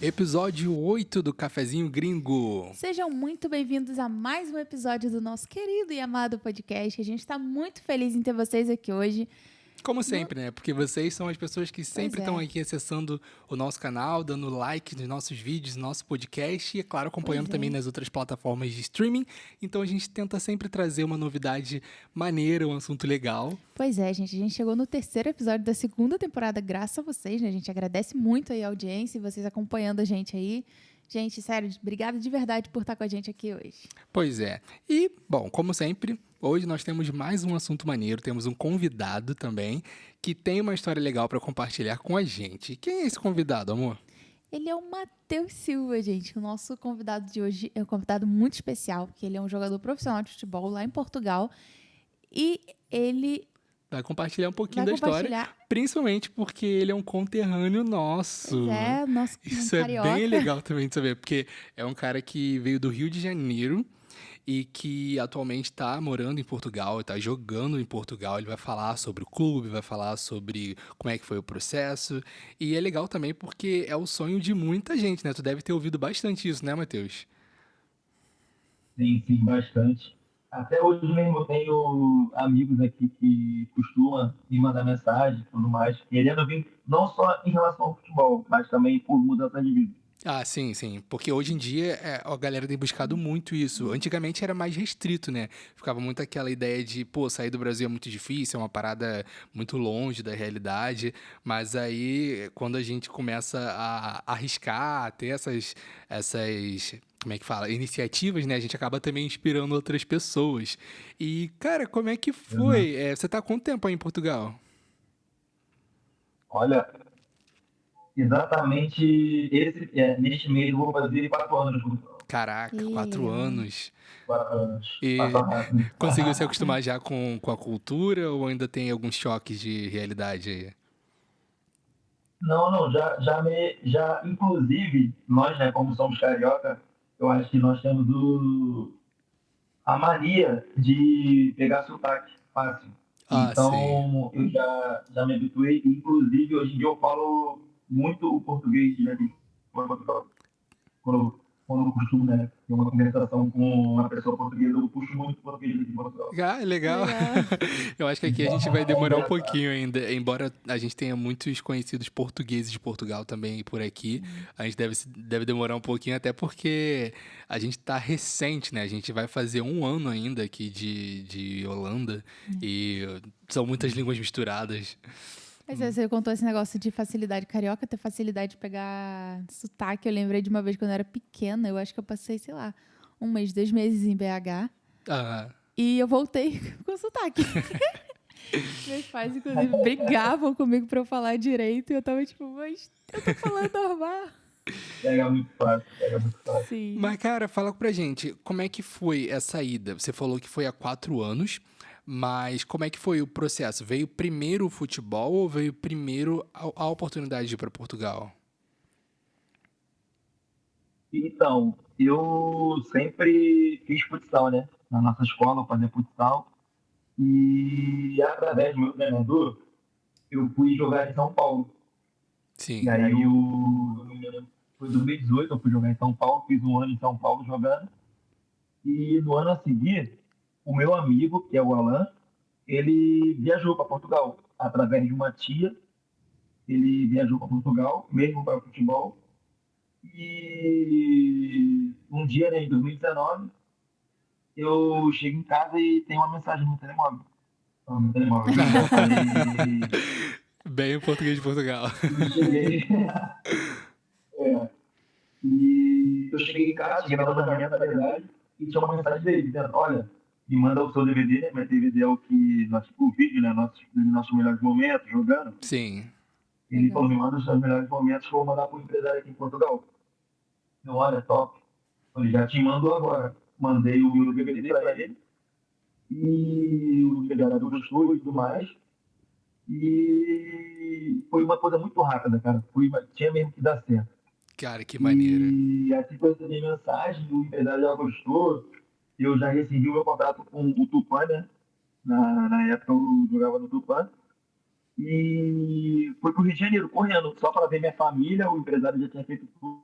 Episódio 8 do Cafezinho Gringo. Sejam muito bem-vindos a mais um episódio do nosso querido e amado podcast. A gente está muito feliz em ter vocês aqui hoje. Como sempre, né? Porque vocês são as pessoas que sempre estão aqui acessando o nosso canal, dando like nos nossos vídeos, no nosso podcast e, é claro, acompanhando também nas outras plataformas de streaming. Então a gente tenta sempre trazer uma novidade maneira, um assunto legal. Pois é, gente. A gente chegou no terceiro episódio da segunda temporada, graças a vocês, né? A gente agradece muito aí a audiência e vocês acompanhando a gente aí. Gente, sério, obrigada de verdade por estar com a gente aqui hoje. Pois é. E, bom, como sempre, hoje nós temos mais um assunto maneiro, temos um convidado também, que tem uma história legal para compartilhar com a gente. Quem é esse convidado, amor? Ele é o Matheus Silva, gente. O nosso convidado de hoje é um convidado muito especial, porque ele é um jogador profissional de futebol lá em Portugal. E ele vai compartilhar um pouquinho da história, principalmente porque ele é um conterrâneo nosso. Nosso Isso carioca. É bem legal também de saber, porque é um cara que veio do Rio de Janeiro e que atualmente está morando em Portugal, está jogando em Portugal. Ele vai falar sobre o clube, vai falar sobre como é que foi o processo. E é legal também porque é o sonho de muita gente, né? Tu deve ter ouvido bastante isso, né, Matheus? Sim, bastante. Até hoje mesmo eu tenho amigos aqui que costumam me mandar mensagem e tudo mais, querendo vir não só em relação ao futebol, mas também por mudança de vida. Ah, sim. Porque hoje em dia a galera tem buscado muito isso. Antigamente era mais restrito, né? Ficava muito aquela ideia de, pô, sair do Brasil é muito difícil, é uma parada muito longe da realidade. Mas aí, quando a gente começa a arriscar, a ter essas, como é que fala? Iniciativas, né? A gente acaba também inspirando outras pessoas. E, cara, como é que foi? Você tá há quanto tempo aí em Portugal? Olha, exatamente neste mês eu vou fazer 4 anos. Caraca, 4 anos. 4 anos. E Passa rápido. conseguiu se acostumar já com a cultura ou ainda tem alguns choques de realidade aí? Não, já, inclusive, nós, né, como somos carioca, eu acho que nós temos a mania de pegar sotaque fácil. Ah, sim. Então, eu já me habituei. Inclusive, hoje em dia eu falo muito o português de Portugal. Quando eu costumo, né, ter uma conversação com uma pessoa portuguesa, eu puxo muito português de Portugal. Ah, legal. Eu acho que aqui a gente vai demorar um pouquinho ainda. Embora a gente tenha muitos conhecidos portugueses de Portugal também por aqui, a gente deve demorar um pouquinho, até porque a gente tá recente, né? A gente vai fazer 1 ano ainda aqui de Holanda e são muitas línguas misturadas. Mas você contou esse negócio de facilidade carioca, ter facilidade de pegar sotaque. Eu lembrei de uma vez quando eu era pequena, eu acho que eu passei, sei lá, 1 mês, 2 meses em BH. E eu voltei com sotaque. Meus pais, inclusive, brigavam comigo pra eu falar direito. E eu tava tipo, mas eu tô falando normal. Pega muito fácil. Sim. Mas, cara, fala pra gente, como é que foi essa ida? Você falou que foi há 4 anos, mas como é que foi o processo? Veio primeiro o futebol ou veio primeiro a oportunidade de ir para Portugal? Então, eu sempre fiz futsal, né? Na nossa escola, eu fazia futsal. E através do meu treinador, eu fui jogar em São Paulo. Sim. E aí, foi em 2018, eu fui jogar em São Paulo, fiz 1 ano em São Paulo jogando. E no ano a seguir, o meu amigo, que é o Alan, ele viajou para Portugal. Através de uma tia, ele viajou para Portugal, mesmo para futebol. E um dia, né, em 2019, eu chego em casa e tem uma mensagem no telemóvel. No telemóvel. Bem o português de Portugal. Eu cheguei. E eu cheguei em casa, cheguei no alojamento, na verdade, e tinha uma mensagem dele dizendo: olha, me manda o seu DVD, né? Meu DVD é o que, o vídeo, né? Nossos melhores momentos, jogando. Sim. Ele falou: me manda os seus melhores momentos que eu vou mandar para o empresário aqui em Portugal. Eu, olha, top. Ele já te mandou agora. Mandei o meu DVD para ele. E o empresário gostou e tudo mais. E foi uma coisa muito rápida, cara. Tinha mesmo que dar certo. Cara, que maneiro. E assim que eu recebi mensagem, o empresário já gostou. Eu já recebi o meu contrato com o Tupã, né? Na época eu jogava no Tupã. E fui pro Rio de Janeiro, correndo, só para ver minha família. O empresário já tinha feito tudo.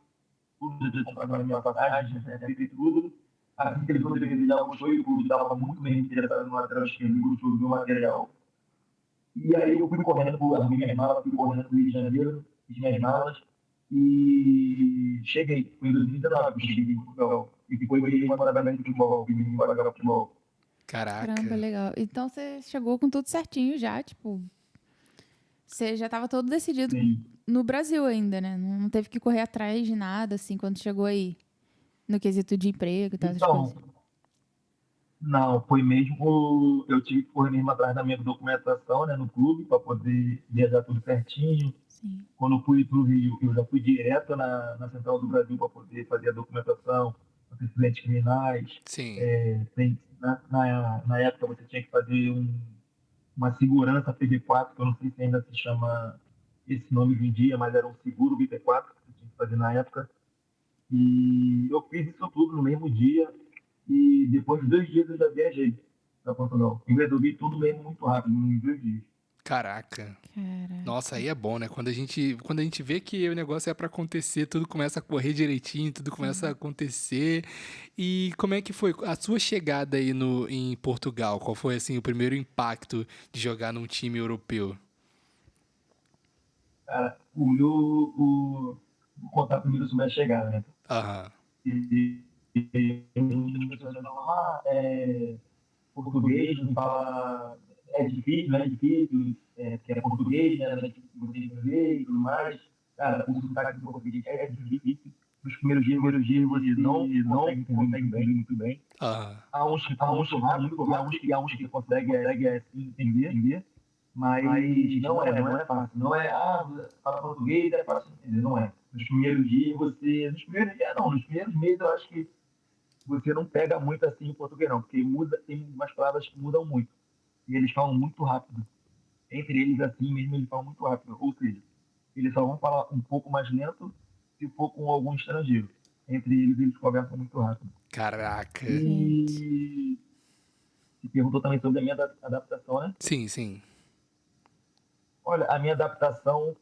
tudo, já tinha pagado a minha passagem, já tinha feito tudo. Assim que ele falou que ele já gostou e o clube estava muito bem interessado no lateral esquerdo, gostou do meu material. E aí eu fui correndo, arrumei minhas malas, fui correndo para o Rio de Janeiro, fiz minhas malas e cheguei. Foi em 2019 que eu cheguei em Portugal. E foi que eu mandava bem futebol, que me pagava futebol. Caraca. Caramba, legal. Então você chegou com tudo certinho já, tipo... Você já estava todo decidido Sim. no Brasil ainda, né? Não teve que correr atrás de nada, assim, quando chegou aí. No quesito de emprego e tal, essas Então, coisas. não, foi mesmo. Eu tive que correr mesmo atrás da minha documentação, né, no clube, para poder viajar tudo certinho. Sim. Quando eu fui para o Rio, eu já fui direto na Central do Brasil para poder fazer a documentação, antecedentes criminais. Sim. Na época você tinha que fazer uma segurança PV4, que eu não sei se ainda se chama esse nome hoje em dia, mas era um seguro BP4 que você tinha que fazer na época. E eu fiz isso tudo no mesmo dia e depois de 2 dias eu já viajei para Portugal. Eu resolvi tudo mesmo muito rápido, em 2 dias. Caraca. Caraca. Nossa, aí é bom, né? Quando a gente vê que o negócio é pra acontecer, tudo começa a correr direitinho, tudo começa a acontecer. E como é que foi a sua chegada aí em Portugal? Qual foi, assim, o primeiro impacto de jogar num time europeu? Cara, vou contar primeiro sobre a chegada, né? Aham. As pessoas falam, português, não fala, é difícil, não é difícil, que é português, né? Não é difícil você entender e tudo mais. Cara, o sotaque do português é difícil. Nos primeiros dias você não consegue entender muito bem. Aham. Há uns que falam muito rápido, há uns que conseguem entender, mas não é fácil. Não é, fala português, é fácil entender, não é. Nos primeiros dias não, nos primeiros meses eu acho que você não pega muito assim o português não, porque tem umas palavras que mudam muito, e eles falam muito rápido. Entre eles assim mesmo, eles falam muito rápido, ou seja, eles só vão falar um pouco mais lento se for com algum estrangeiro. Entre eles conversam muito rápido. Caraca. E se perguntou também sobre a minha adaptação, né? Sim, sim. Olha, a minha adaptação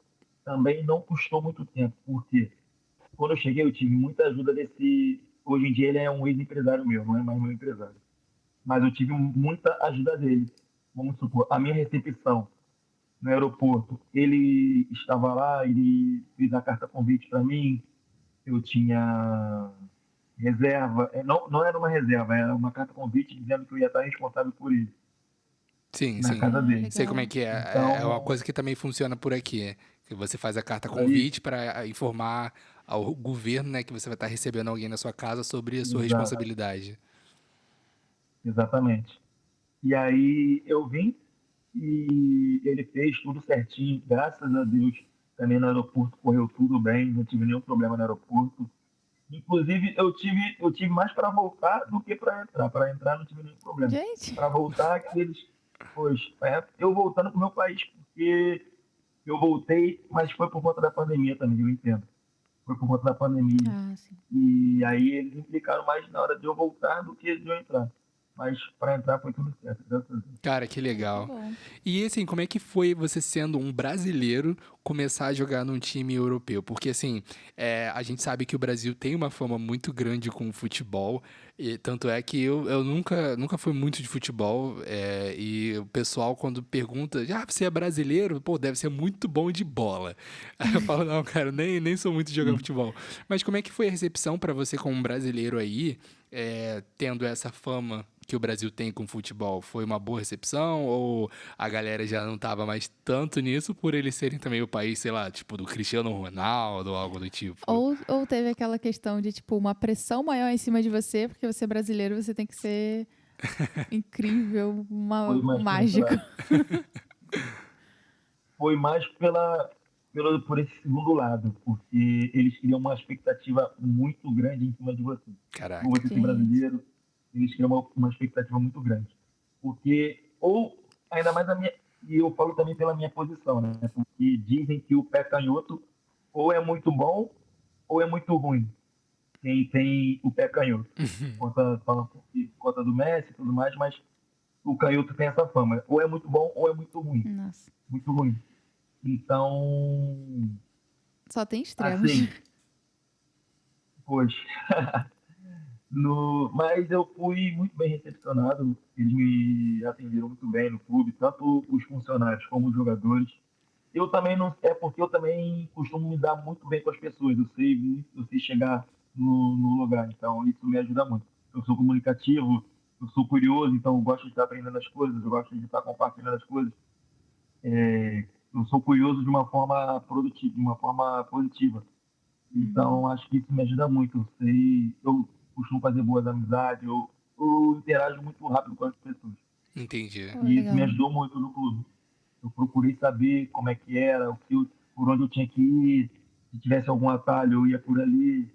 também não custou muito tempo, porque quando eu cheguei eu tive muita ajuda desse. Hoje em dia ele é um ex-empresário meu, não é mais meu empresário. Mas eu tive muita ajuda dele. Vamos supor, a minha recepção no aeroporto, ele estava lá, ele fez a carta convite para mim, eu tinha reserva, não era uma reserva, era uma carta convite dizendo que eu ia estar responsável por ele, Sim, na sim. casa dele. Sei como é que é. É uma Então, coisa que também funciona por aqui. Que você faz a carta aí, convite para informar ao governo, né, que você vai estar recebendo alguém na sua casa sobre a sua exato, responsabilidade. exatamente. E aí eu vim e ele fez tudo certinho, graças a Deus. Também no aeroporto correu tudo bem, não tive nenhum problema no aeroporto. Inclusive, eu tive mais para voltar do que para entrar. Para entrar não tive nenhum problema. Gente. Para voltar, eu voltando para o meu país, porque eu voltei, mas foi por conta da pandemia também, eu entendo. Foi por conta da pandemia. Ah, sim. E aí eles implicaram mais na hora de eu voltar do que de eu entrar. Mas para entrar foi tudo certo, graças a Deus. Cara, que Ai, que legal. bom. E assim, como é que foi você sendo um brasileiro começar a jogar num time europeu? Porque assim, a gente sabe que o Brasil tem uma fama muito grande com o futebol, e tanto é que eu nunca fui muito de futebol, e o pessoal quando pergunta, você é brasileiro? Pô, deve ser muito bom de bola. Aí eu falo, não, cara, nem sou muito de jogar futebol. Mas como é que foi a recepção pra você como um brasileiro aí, tendo essa fama que o Brasil tem com futebol? Foi uma boa recepção ou a galera já não tava mais tanto nisso por eles serem também o país, sei lá, tipo do Cristiano Ronaldo ou algo do tipo? Ou teve aquela questão de, tipo, uma pressão maior em cima de você, porque você é brasileiro, você tem que ser incrível, Foi mais mágico. foi mais por esse segundo lado, porque eles criam uma expectativa muito grande em cima de você. Por Caraca. você ser Gente. brasileiro, eles criam uma expectativa muito grande. Porque, ou, ainda mais e eu falo também pela minha posição, né? Porque dizem que o pé canhoto ou é muito bom ou é muito ruim. Quem tem o pé canhoto. Falando por conta do Messi e tudo mais, mas o canhoto tem essa fama. Ou é muito bom ou é muito ruim. Nossa. Muito ruim. Então, Só tem extremos. assim, Pois. Mas eu fui muito bem recepcionado, eles me atenderam muito bem no clube, tanto os funcionários como os jogadores. Eu também não, é porque eu também costumo me dar muito bem com as pessoas, eu sei chegar no lugar, então isso me ajuda muito. Eu sou comunicativo, eu sou curioso, então eu gosto de estar aprendendo as coisas, eu gosto de estar compartilhando as coisas. Eu sou curioso de uma forma produtiva, de uma forma positiva. Uhum. Então, acho que isso me ajuda muito. Eu costumo fazer boas amizades, eu interajo muito rápido com as pessoas. Entendi. Pô, E isso me legal. ajudou muito no clube. Eu procurei saber como é que era, por onde eu tinha que ir. Se tivesse algum atalho, eu ia por ali.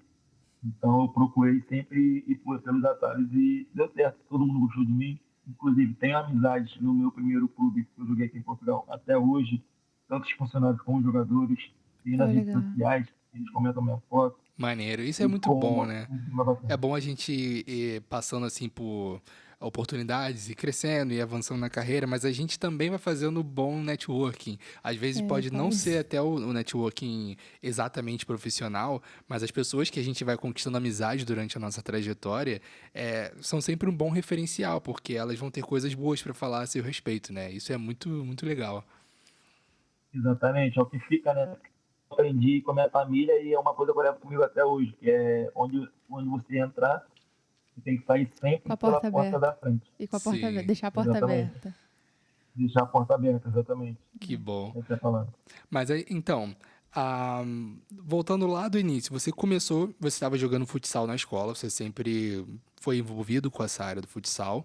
Então, eu procurei sempre ir pelos atalhos e deu certo. Todo mundo gostou de mim. Inclusive, tenho amizades no meu primeiro clube que eu joguei aqui em Portugal até hoje. Tanto os funcionários como os jogadores. Tem Pô, nas redes legal. sociais, eles comentam minha foto. Maneiro. Isso é E muito ficou bom, né? um clima É bacana. bom a gente ir passando assim por oportunidades e crescendo e avançando na carreira, mas a gente também vai fazendo bom networking. Às vezes É, pode não fala ser isso. até o networking exatamente profissional, mas as pessoas que a gente vai conquistando amizade durante a nossa trajetória são sempre um bom referencial, porque elas vão ter coisas boas para falar a seu respeito, né? Isso é muito, muito legal. Exatamente, é o que fica, né? Eu aprendi com a minha família e é uma coisa que eu levo comigo até hoje, que é onde você entrar, você tem que sair Com sempre a pela porta porta da aberta. frente. E com a porta aberta. Sim, Deixar a porta Exatamente. aberta. Deixar a porta aberta, exatamente. que bom. Essa é a palavra. Mas aí, então, voltando lá do início, você estava jogando futsal na escola, você sempre foi envolvido com essa área do futsal,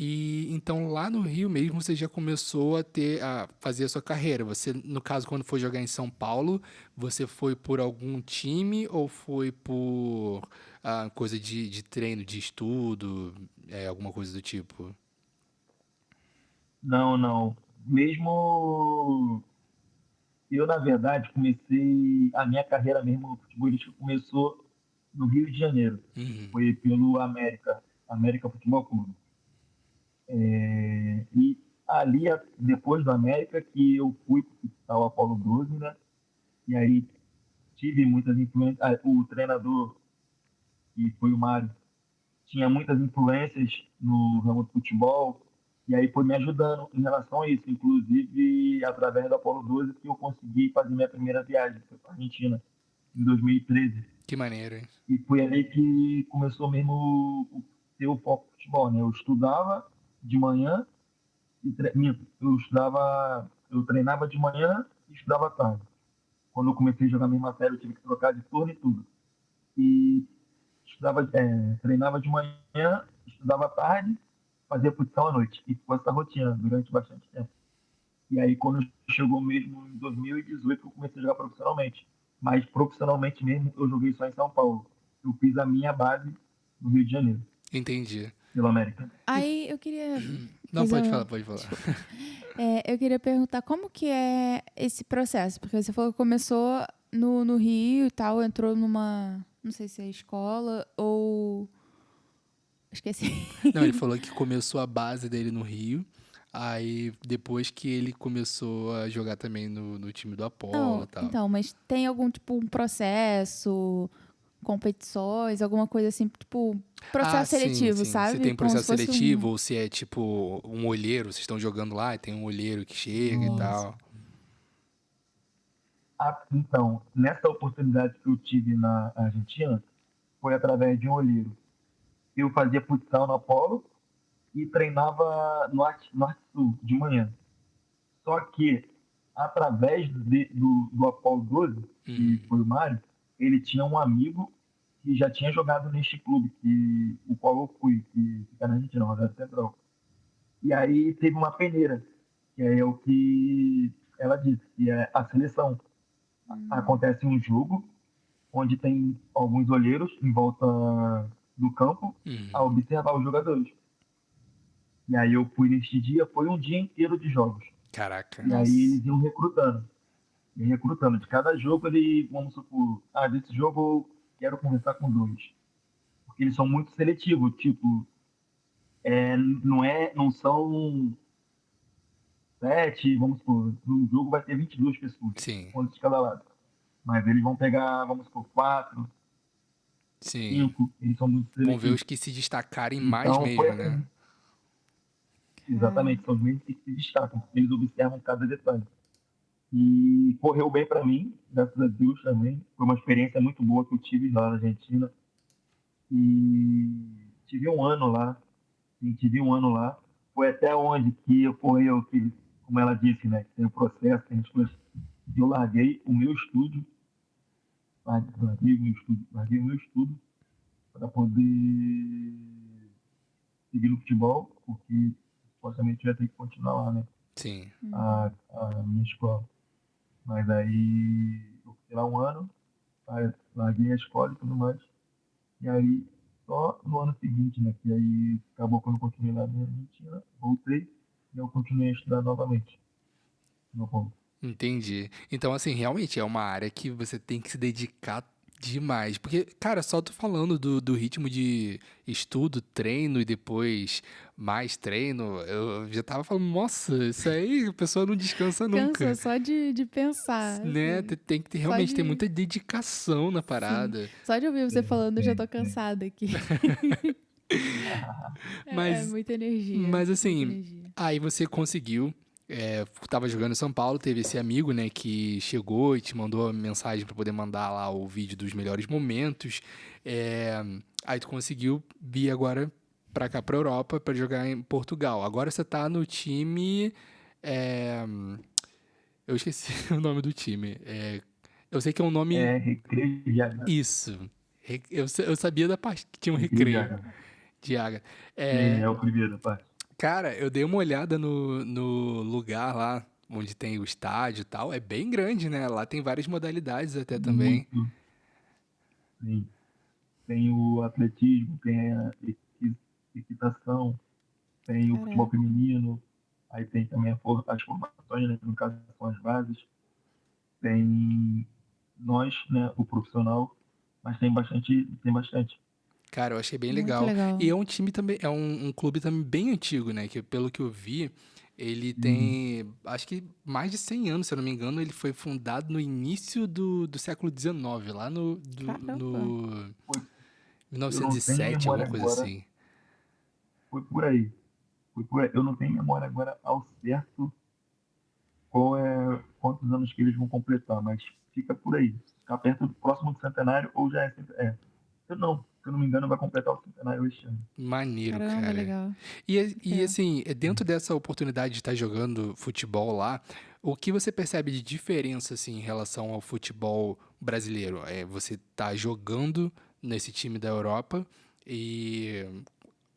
e então lá no Rio mesmo você já começou a fazer a sua carreira. Você, no caso, quando foi jogar em São Paulo, você foi por algum time ou foi por coisa de treino, de estudo, alguma coisa do tipo? Não, não. Mesmo eu, na verdade, comecei a minha carreira mesmo futebolística começou no Rio de Janeiro. Uhum. Foi pelo América Futebol Clube. E ali, depois do América, que eu fui para o futsal Apolo 12, né? E aí tive muitas influências. O treinador, que foi o Mário, tinha muitas influências no ramo do futebol. E aí foi me ajudando em relação a isso. Inclusive, através do Apolo 12, que eu consegui fazer minha primeira viagem para a Argentina, em 2013. Que maneiro, hein? E foi ali que começou mesmo ter o foco no futebol, né? Eu estudava de manhã eu treinava de manhã e estudava à tarde. Quando eu comecei a jogar a mesma série, eu tive que trocar de turno e tudo. E treinava de manhã, estudava à tarde, fazia futsal à noite. E ficou essa rotina durante bastante tempo. E aí, quando chegou mesmo em 2018, eu comecei a jogar profissionalmente. Mas profissionalmente mesmo, eu joguei só em São Paulo. Eu fiz a minha base no Rio de Janeiro, Entendi. pelo América. Aí eu queria Não, fazer pode falar, uma. pode falar. Desculpa. Eu queria perguntar como que é esse processo, porque você falou que começou no Rio e tal, entrou numa, não sei se é escola ou... Esqueci. Não, ele falou que começou a base dele no Rio. Aí depois que ele começou a jogar também no time do Apollo Não, e tal. então, mas tem algum tipo um processo, competições, alguma coisa assim, tipo, Ah, processo sim, seletivo, sim. Se sabe? tem Como se processo fosse seletivo um. ou se é tipo um olheiro, vocês estão jogando lá e tem um olheiro que chega e No, Isso. tal. Então, nessa oportunidade que eu tive na Argentina, foi através de um olheiro. Eu fazia futsal no Apolo e treinava Norte-Sul de manhã. Só que, através do Apolo 12, que Uhum. foi o Mário, ele tinha um amigo que já tinha jogado neste clube, o qual eu fui, que fica na Argentina, na Rosário Central. E aí teve uma peneira, que é o que ela disse, que é a seleção. Hum, Acontece um jogo onde tem alguns olheiros em volta do campo a Uhum. observar os jogadores. E aí eu fui neste dia, foi um dia inteiro de jogos. Caraca. E aí nossa. eles iam recrutando. E recrutando. De cada jogo ele, vamos supor, desse jogo eu quero conversar com dois. Porque eles são muito seletivos, tipo, não são sete, vamos supor, no jogo vai ter 22 pessoas, Sim. 11 de cada lado. Mas eles vão pegar, vamos supor, quatro. Sim. eles são muito Vão ver seletivos. os que se destacarem mais Então, foi mesmo, né? exatamente, são os mesmos que se destacam, eles observam cada detalhe. E correu bem para mim, graças a Deus também. Foi uma experiência muito boa que eu tive lá na Argentina. E tive um ano lá, sim, tive um ano lá. Foi até onde que eu que, como ela disse, né, que tem o processo, tem as coisas. Eu larguei o meu estúdio, larguei o meu estudo para poder seguir no futebol, porque supostamente eu ia ter que continuar lá, né, Sim. a minha escola. Mas aí eu fiquei lá um ano, aí larguei a escola e tudo mais. E aí, só no ano seguinte, né, que aí acabou quando eu continuei lá na Argentina, voltei e eu continuei a estudar novamente. No ponto. Entendi. Então, assim, realmente é uma área que você tem que se dedicar demais. Porque, cara, só tô falando do ritmo de estudo, treino e depois mais treino, eu já tava falando, nossa, isso aí a pessoa não descansa Cansa nunca. só de pensar, Né? assim. Tem que Só realmente ter de. muita dedicação na Sim. parada. Só de ouvir você falando, eu já Tem, tô tem. cansada aqui. É Mas, muita energia. mas Muita assim, energia. aí você conseguiu. Tava jogando em São Paulo, teve esse amigo, né, que chegou e te mandou a mensagem pra poder mandar lá o vídeo dos melhores momentos. É, aí tu conseguiu vir agora pra cá, pra Europa, pra jogar em Portugal. Agora você tá no time. é, eu esqueci o nome do time. Eu sei que é um nome. Recreio de Jaga. Isso. Eu sabia da parte que tinha um Recreio de recreio Jaga. de água. Sim, É, é o primeiro, parte. cara, eu dei uma olhada no lugar lá onde tem o estádio e tal. É bem grande, né? Lá tem várias modalidades até também. Muito, sim. Tem o atletismo, tem a equitação, tem o futebol Caraca. feminino, aí tem também as formações, né, que no caso são as bases, tem nós, né, o profissional, mas tem bastante. Cara, eu achei bem Muito legal. E legal. é um time também, é um clube também bem antigo, né? Que pelo que eu vi, ele E tem, acho que mais de 100 anos, se eu não me engano. Ele foi fundado no início do século XIX, lá Caramba. no foi, eu não tenho 1907, alguma memória coisa agora, assim. foi por aí. Foi por aí. Eu não tenho memória agora ao certo quantos anos que eles vão completar, mas fica por aí. Fica perto do próximo do centenário ou já é. Se eu não me engano, vai completar o centenário este ano. Maneiro, Caramba, cara. legal. Muito E legal. assim, dentro dessa oportunidade de estar jogando futebol lá, o que você percebe de diferença assim em relação ao futebol brasileiro? Você tá jogando nesse time da Europa e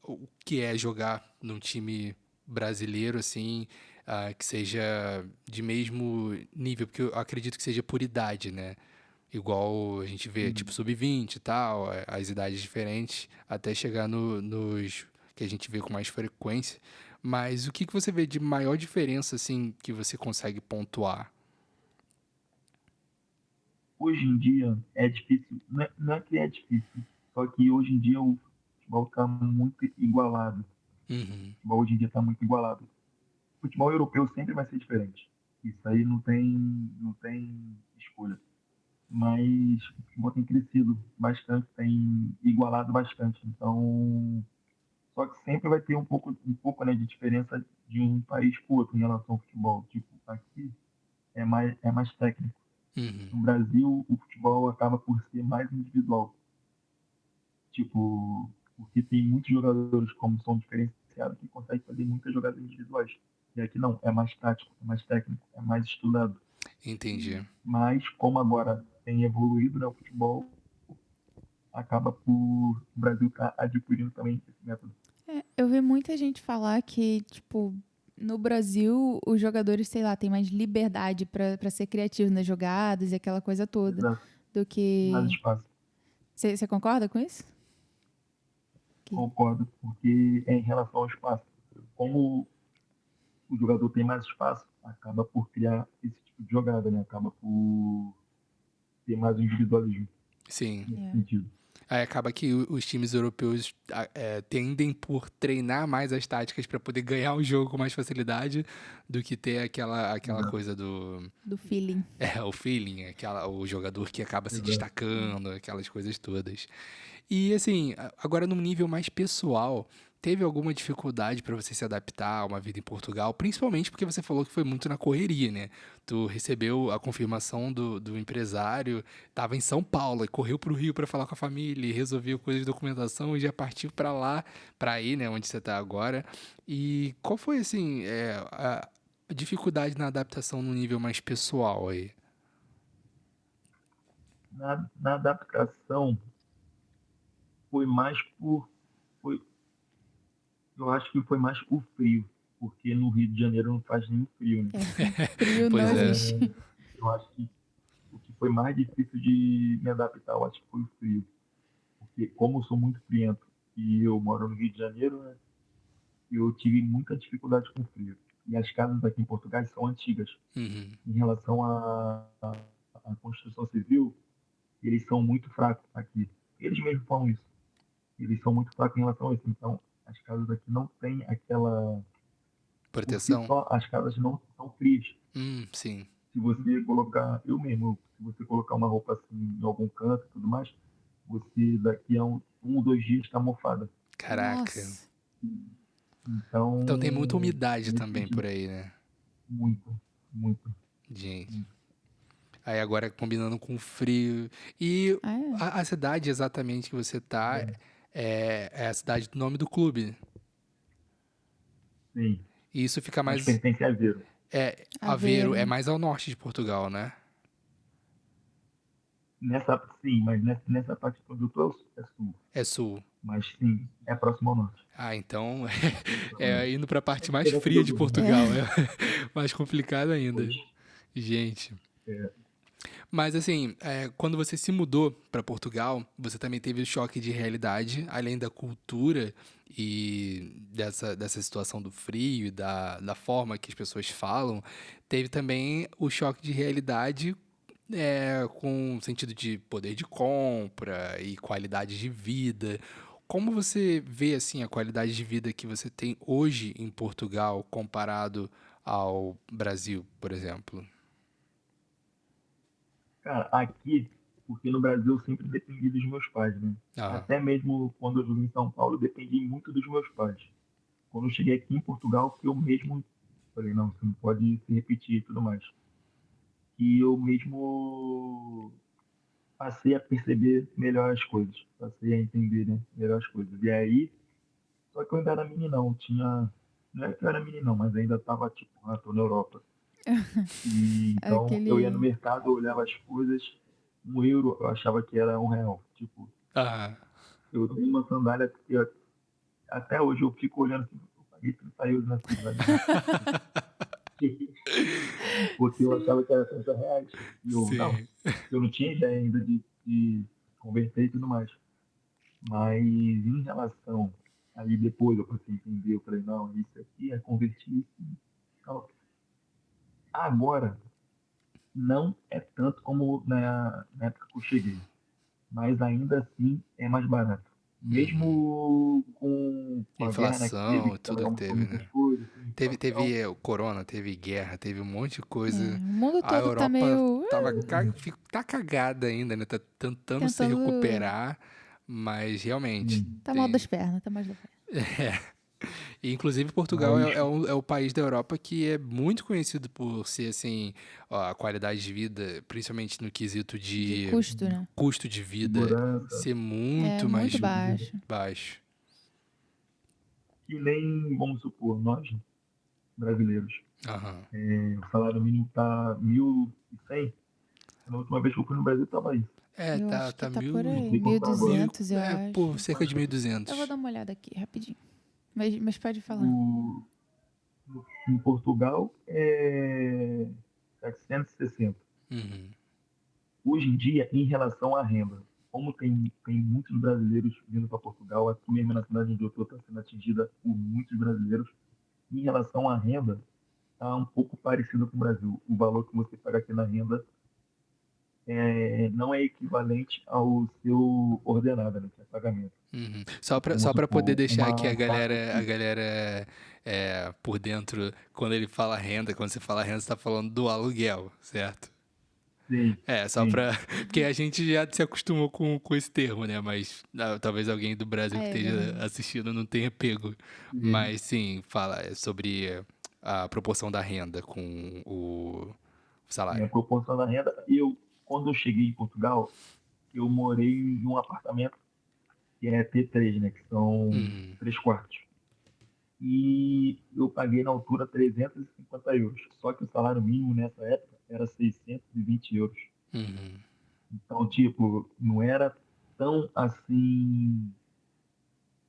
o que é jogar num time brasileiro assim, que seja de mesmo nível, porque eu acredito que seja por idade, né? Igual a gente vê, tipo, Sim. sub-20 e tal, as idades diferentes, até chegar nos que a gente vê com mais frequência. Mas o que que você vê de maior diferença, assim, que você consegue pontuar? Hoje em dia é difícil, não é que é difícil, só que hoje em dia o futebol está muito igualado. Uhum, O futebol hoje em dia está muito igualado. O futebol europeu sempre vai ser diferente. Isso aí não tem escolha. Mas o futebol tem crescido bastante, tem igualado bastante. Então, só que sempre vai ter um pouco, né, de diferença de um país para o outro em relação ao futebol. Tipo, aqui é mais técnico. uhum. No Brasil, o futebol acaba por ser mais individual. Tipo, porque tem muitos jogadores como são diferenciados que conseguem fazer muitas jogadas individuais. E aqui não, é mais tático, é mais técnico, é mais estudado. Entendi. Mas como agora tem evoluído, né, o futebol, acaba por o Brasil estar adquirindo também esse método. Eu vi muita gente falar que, tipo, no Brasil, os jogadores, sei lá, têm mais liberdade pra ser criativos nas jogadas e aquela coisa toda. Exato. Do Mais que. espaço. Você concorda com isso? Que... Concordo, porque é em relação ao espaço. Como o jogador tem mais espaço, acaba por criar esse tipo de jogada, né? Acaba por ter mais individualismo Sim. nesse É. sentido. Aí acaba que os times europeus tendem por treinar mais as táticas para poder ganhar o jogo com mais facilidade do que ter aquela Exato, coisa do. Do feeling. O feeling, o jogador que acaba se exato. destacando, aquelas coisas todas. E assim, agora num nível mais pessoal, teve alguma dificuldade para você se adaptar a uma vida em Portugal? Principalmente porque você falou que foi muito na correria, né? Tu recebeu a confirmação do empresário, tava em São Paulo e correu pro Rio para falar com a família, e resolveu coisas de documentação e já partiu para lá, para aí, né, onde você tá agora. E qual foi assim, a dificuldade na adaptação no nível mais pessoal aí? Na adaptação, foi mais por. Foi, eu acho que foi mais o frio, porque no Rio de Janeiro não faz nenhum frio, né? Frio não Pois é. existe. Eu acho que o que foi mais difícil de me adaptar, eu acho que foi o frio. Porque, como eu sou muito friento e eu moro no Rio de Janeiro, né? Eu tive muita dificuldade com o frio. E as casas aqui em Portugal são antigas. Uhum. Em relação à construção civil, eles são muito fracos aqui. Eles mesmos falam isso. Eles são muito fracos em relação a isso. Então, as casas aqui não têm aquela. Por si Proteção? só, as casas não são frias. Sim. Se você colocar, eu mesmo, se você colocar uma roupa assim em algum canto e tudo mais, você daqui a um ou 2 dias está mofada. Caraca. Nossa. Então tem muita Então, umidade nesse também por sentido, aí, né? muito, muito, Gente. muito. Aí agora combinando com o frio. E Ah, é. a cidade exatamente que você tá é a cidade do nome do clube. Sim, E isso fica mas mais. pertence a Aveiro. Aveiro é Aveiro. mais ao norte de Portugal, né? Sim, mas nessa parte do sul é sul. É sul. Mas sim, é próximo ao norte. Ah, então Exatamente. indo pra É parte mais diferente fria de do Rio, É. Portugal. É mais complicado ainda. pois. Gente. É, Mas assim, quando você se mudou para Portugal, você também teve o choque de realidade, além da cultura e dessa situação do frio e da forma que as pessoas falam, teve também o choque de realidade com sentido de poder de compra e qualidade de vida. Como você vê assim a qualidade de vida que você tem hoje em Portugal comparado ao Brasil, por exemplo? cara, aqui, porque no Brasil eu sempre dependi dos meus pais, né? Ah, Até mesmo quando eu vivi em São Paulo, eu dependi muito dos meus pais. Quando eu cheguei aqui em Portugal, que eu mesmo falei, não, você não pode se repetir e tudo mais. E eu mesmo passei a perceber melhor as coisas, passei a entender, né, melhor as coisas. E aí, só que eu ainda era meninão, tinha. Não é que eu era meninão, mas ainda tava tipo, tô na Europa. E então eu ia no Aquele. mercado, eu olhava as coisas, 1 euro, eu achava que era R$ 1. Tipo, ah, eu tenho uma sandália que até hoje eu fico olhando assim, eu paguei 30 euros nessa sandália. Porque eu Sim. achava que era R$ 30. E eu, não, sim. eu não tinha ideia ainda de converter e tudo mais. Mas em relação, aí depois eu passei a entender, eu falei, não, isso aqui é convertir isso. Então, agora, não é tanto como na época que eu cheguei, mas ainda assim é mais barato. Uhum. Mesmo com a guerra, né, que teve, Inflação, que tudo que aumentou teve, muitas né? coisas, tem Teve inflação. o corona, teve guerra, teve um monte de É, coisa. o mundo A todo tá Europa meio tá cagada ainda, né? Tá tentando se tentando. recuperar, mas realmente Sim, Tá mal das tem. pernas, tá mal das pernas. E, inclusive, Portugal mas é o país da Europa que é muito conhecido por ser, assim, ó, a qualidade de vida, principalmente no quesito De de custo, né? custo de vida, segurança, ser É muito muito mais custo de vida. baixo. baixo. Que nem, vamos supor, nós, brasileiros, Aham. o salário mínimo está 1.100. Na última vez que eu fui no Brasil estava isso. Eu Tá, acho que tá tá por Não aí. sei mil e quanto tá agora. duzentos eu por acho. cerca de mil e Eu vou duzentos. dar uma olhada aqui, rapidinho. Mas pode falar. O, em Portugal é 760. Uhum. Hoje em dia, em relação à renda, como tem muitos brasileiros vindo para Portugal, aqui mesmo na cidade onde eu estou está sendo atingida por muitos brasileiros, em relação à renda, está um pouco parecido com o Brasil. O valor que você paga aqui na renda não é equivalente ao seu ordenado, né, que é pagamento. Uhum. Vamos Só pra poder supor, deixar aqui uma vaca a aqui. galera por dentro, quando ele fala renda, quando você fala renda, você tá falando do aluguel, certo? Sim, Só sim. pra. Porque a gente já se acostumou com esse termo, né? Mas talvez alguém do Brasil que É esteja verdade. assistindo não tenha pego. sim. Mas sim, fala sobre a proporção da renda com o Sim, a salário. proporção da renda. Quando eu cheguei em Portugal, eu morei em um apartamento que é T3, né? Que são Uhum, 3 quartos. E eu paguei na altura 350 euros. Só que o salário mínimo nessa época era 620 euros. uhum, Então, tipo, não era tão assim.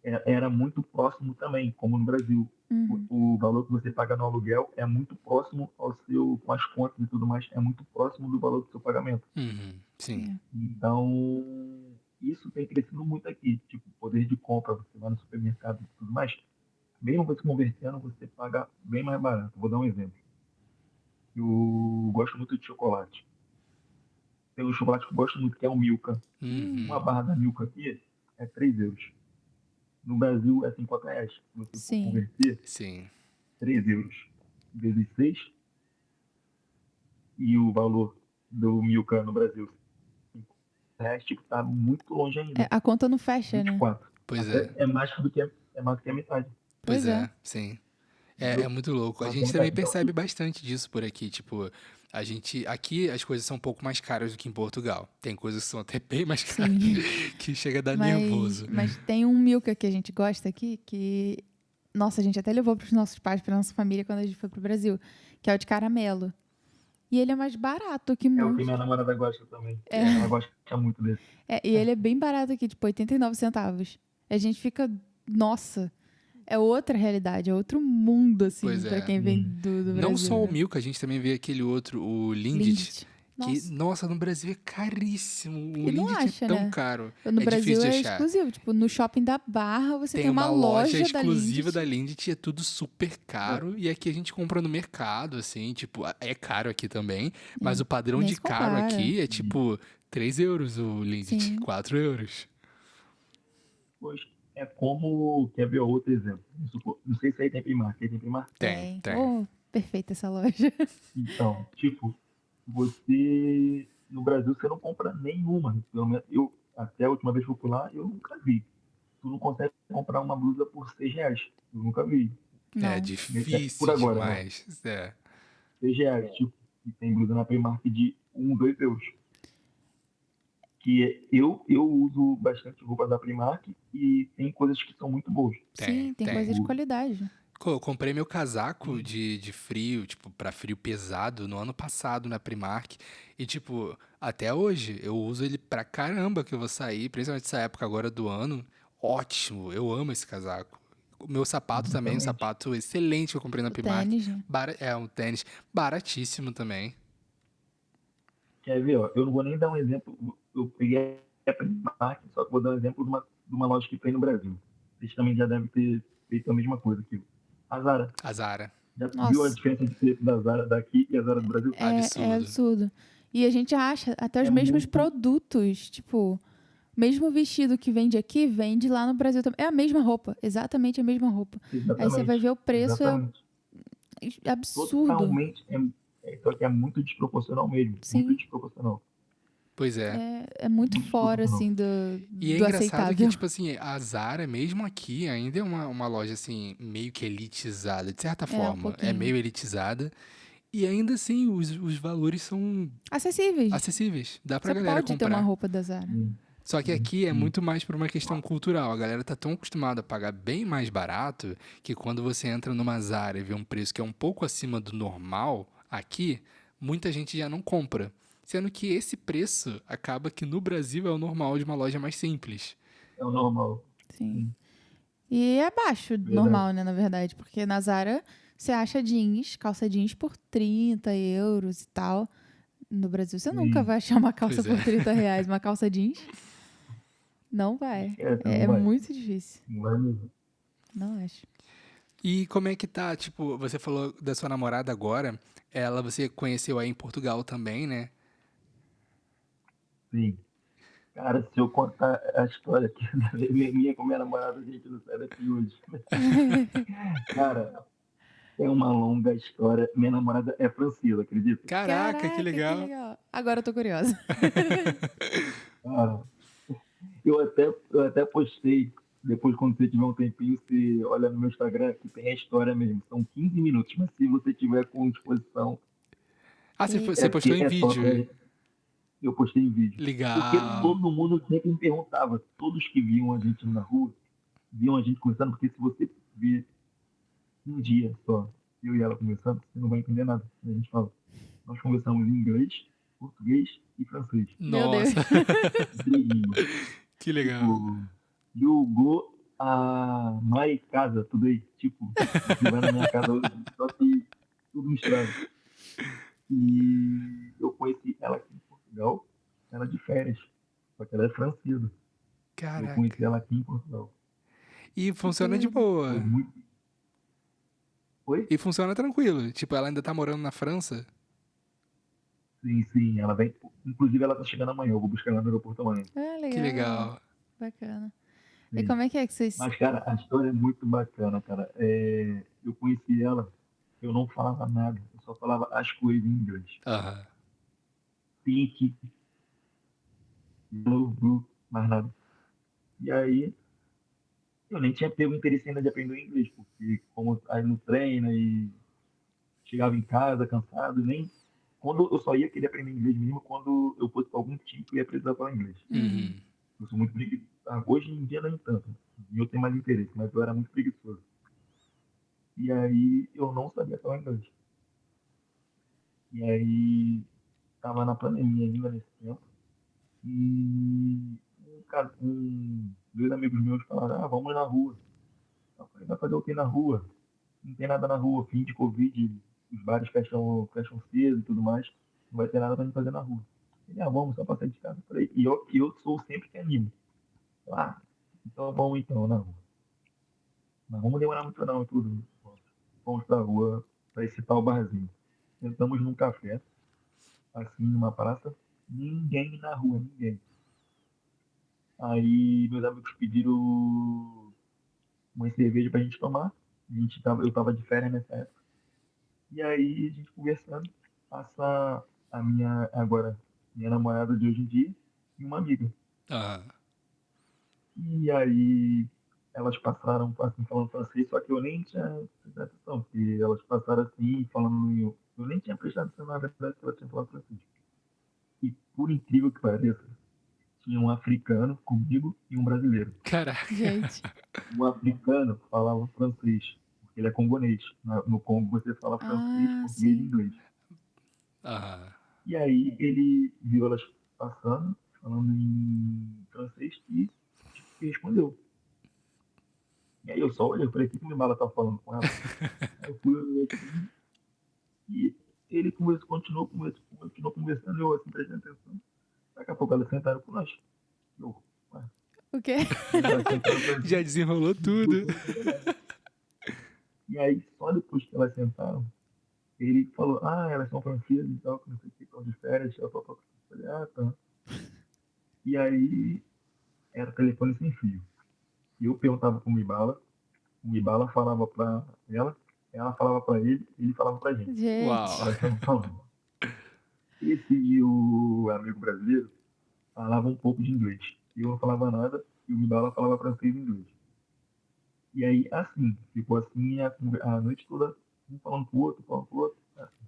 Era muito próximo também, como no Brasil. Uhum. O valor que você paga no aluguel é muito próximo ao seu, com as contas e tudo mais, é muito próximo do valor do seu pagamento. uhum, sim. É. Então, isso tem crescido muito aqui. Tipo, poder de compra, você vai no supermercado e tudo mais, mesmo você convertendo, você paga bem mais barato. Vou dar um exemplo. Eu gosto muito de chocolate. Tem um chocolate que eu gosto muito, que é o Milka. Uma Uhum, barra da Milka aqui é 3 euros. No Brasil é 50 reais. Se você for Sim. converter, sim. 3 euros vezes 6 e o valor do Milka no Brasil, 50 reais, tipo, tá muito longe É, ainda. a conta não fecha, né? 24. Pois é, Até é mais do que a metade. pois Pois é. é, sim. É Entendeu? muito louco. A Mais do que a gente também metade. Então, percebe bastante disso por aqui. Tipo, a gente. Aqui as coisas são um pouco mais caras do que em Portugal. Tem coisas que são até bem mais caras, Sim. que chega a dar Mas, nervoso. mas tem um Milka que a gente gosta aqui, que. Nossa, a gente até levou para os nossos pais, para nossa família, quando a gente foi pro Brasil, que é o de caramelo. E ele é mais barato que é o que muitos. minha namorada gosta também. Ela É, gosta muito desse. e ele é bem barato aqui, tipo 89 centavos. A gente fica, nossa, é outra realidade, é outro mundo, assim, Pois para é. quem vem Sim. do Não Brasil, só o né? Milka, a gente também vê aquele outro, o Lindt, Lindt. que, Nossa. nossa, no Brasil é caríssimo. O E não Lindt é acha, tão né? caro. No É difícil Brasil de é achar. exclusivo. Tipo, no shopping da Barra você Tem tem uma uma loja loja da exclusiva da Lindt. Lindt e é tudo super Não, caro. E aqui a gente compra no mercado, assim, tipo, é caro aqui também. Mas É, o padrão nem de se caro compara. aqui é e, tipo 3 euros o Lindt, Sim, 4 euros. pois, é como. Quer ver outro exemplo? Vamos supor, não sei se aí tem Primark. Aí tem Primark? Tem, tem. tem. Oh, perfeita essa loja. Então, tipo, você. No Brasil você não compra nenhuma. Pelo menos eu, até a última vez que eu fui lá, eu nunca vi. Tu não consegue comprar uma blusa por 6 reais. Eu nunca vi. É Não. Por difícil agora, né? demais. É. 6 reais. Tipo, e tem blusa na Primark de 2 euros. Eu uso bastante roupa da Primark e tem coisas que são muito boas. Tem, Sim, tem tem. coisa de Tipo, qualidade. Eu comprei meu casaco sim, de frio, tipo, pra frio pesado no ano passado na Primark. E, tipo, até hoje eu uso ele pra caramba que eu vou sair, principalmente essa época agora do ano. Ótimo, eu amo esse casaco. O meu sapato também, um exatamente. sapato excelente que eu comprei na O Primark. tênis, né? É um tênis baratíssimo também. Quer ver, ó, eu não vou nem dar um exemplo. Eu peguei a Primark, só que vou dar um exemplo de uma loja que tem no Brasil. Vocês também já devem ter feito a mesma coisa aqui. A Zara. A Zara. Já viu a Nossa, diferença de preço da Zara daqui e a Zara do Brasil? é Absurdo. absurdo. E a gente acha até os É mesmos muito. produtos. Tipo, mesmo vestido que vende aqui, vende lá no Brasil também. É a mesma roupa, exatamente a mesma roupa. Aí você vai Exatamente. ver o preço, é Exatamente. absurdo. Totalmente. Só que é muito desproporcional mesmo. Muito Sim, desproporcional. Pois é. é muito Muito fora, desproporcional. assim, E é do engraçado que, aceitável. tipo assim, a Zara, mesmo aqui, ainda é uma loja, assim, meio que elitizada, de certa É, um forma. É pouquinho. meio elitizada. E ainda assim, os valores são Acessíveis. acessíveis. Dá pra Você galera pode ter uma comprar. roupa da Zara. Sim, Só que sim, aqui é sim. muito mais por uma questão cultural. A galera tá tão acostumada a pagar bem mais barato que quando você entra numa Zara e vê um preço que é um pouco acima do normal, aqui, muita gente já não compra. Sendo que esse preço acaba que no Brasil é o normal de uma loja mais simples. É o normal. Sim. Sim, E é abaixo do verdade. normal, né, na verdade. Porque na Zara você acha jeans, calça jeans por 30 euros e tal. No Brasil você nunca Sim, vai achar uma calça Pois é. por 30 reais. Uma calça jeans? Não vai. esquece, É, não é vai. muito difícil. Não vai mesmo. Não acho. E como é que tá? Tipo, você falou da sua namorada agora. Ela você conheceu aí em Portugal também, né? Sim. Cara, se eu contar a história aqui da minha com minha namorada, a gente não sai daqui hoje. Cara, é uma longa história. Minha namorada é Francila, acredita? Caraca, que Caraca, que legal. legal. Agora eu tô curiosa. Cara, eu até postei, depois quando você tiver um tempinho, você olha no meu Instagram, que tem a história mesmo. São 15 minutos, mas se você tiver com disposição, Ah, você Eita. postou porque em é top. vídeo. Eu postei em vídeo. Porque Legal. todo mundo sempre me perguntava, todos que viam a gente na rua, viam a gente conversando, porque se você ver um dia só, eu e ela conversando, você não vai entender nada. A gente fala, nós conversamos em inglês, português e francês. Meu Deus. Nossa, Três línguas. que legal. Tipo, you go a my casa today. Tipo, você vai na minha casa hoje, só que tudo misturado. E eu conheci ela aqui em Portugal, ela de férias. Só que ela é francesa. Eu Caraca. conheci ela aqui em Portugal. E Que funciona de doido. Foi boa. muito. Oi? E funciona tranquilo. Tipo, ela ainda tá morando na França? Sim, sim, ela vem. Inclusive, ela tá chegando amanhã. Eu vou buscar ela no aeroporto amanhã. Ah, Que legal. legal. Bacana. E Sim. como é que vocês... Mas, cara, a história é muito bacana, cara. Eu conheci ela, eu não falava nada, eu só falava as coisas em inglês. Aham. Pink, blue, blue, mais nada. E aí, eu nem tinha pego interesse ainda de aprender inglês, porque como aí no treino e chegava em casa cansado, nem. Quando eu só ia querer aprender inglês mesmo quando eu fosse para algum time que eu ia precisar falar inglês. Uhum. Uhum. Eu sou muito preguiçoso. Hoje em dia nem tanto. Eu tenho mais interesse, mas eu era muito preguiçoso. E aí eu não sabia falar inglês. E aí tava na pandemia ainda nesse tempo. E dois amigos meus falaram, vamos na rua. Eu falei, vai fazer o que na rua? Não tem nada na rua, fim de Covid, os bares fecham cedo e tudo mais. Não vai ter nada pra gente fazer na rua. Ele, vamos, só pra sair de casa. Eu falei, e eu sou sempre que animo. Ah, então vamos então na rua. Não vamos demorar muito não, tudo. Fomos pra rua, pra esse tal barzinho. Sentamos num café, assim, numa praça. Ninguém na rua, ninguém. Aí meus amigos pediram uma cerveja pra gente tomar. Eu tava de férias nessa época. E aí a gente conversando, passa minha namorada de hoje em dia e uma amiga. Aham. E aí elas passaram assim, falando francês, só que eu nem tinha prestado atenção, porque elas passaram assim, falando eu nem tinha prestado atenção na verdade que elas tinham falado francês. E por incrível que pareça, tinha um africano comigo e um brasileiro. Caraca. Gente. O africano falava francês, porque ele é congonês. No Congo você fala francês, Ah, português e sim. inglês. Aham. E aí ele viu elas passando, falando em francês e tipo, respondeu. E aí eu só olhei, eu falei, o que que o Mimala tá falando com ela? Aí eu fui olhar assim, e ele continuou conversando, eu assim, prestando atenção. Daqui a pouco elas sentaram com nós. Eu, ué, O quê? elas sentaram pra Já gente, desenrolou ficou tudo. tudo separado. E aí, só depois que elas sentaram, ele falou, elas são francesas e tal, que não sei o que, estão de férias, eu falei, tá. E aí, era telefone sem fio. E eu perguntava pro Mibala, o Mibala falava pra ela falava pra ele falava pra gente. Uau. Gente. Elas estavam falando. Esse e o amigo brasileiro falavam um pouco de inglês. Eu não falava nada e o Mibala falava francês e inglês. E aí, assim, ficou assim a noite toda, um falando pro outro, falando pro outro. Assim.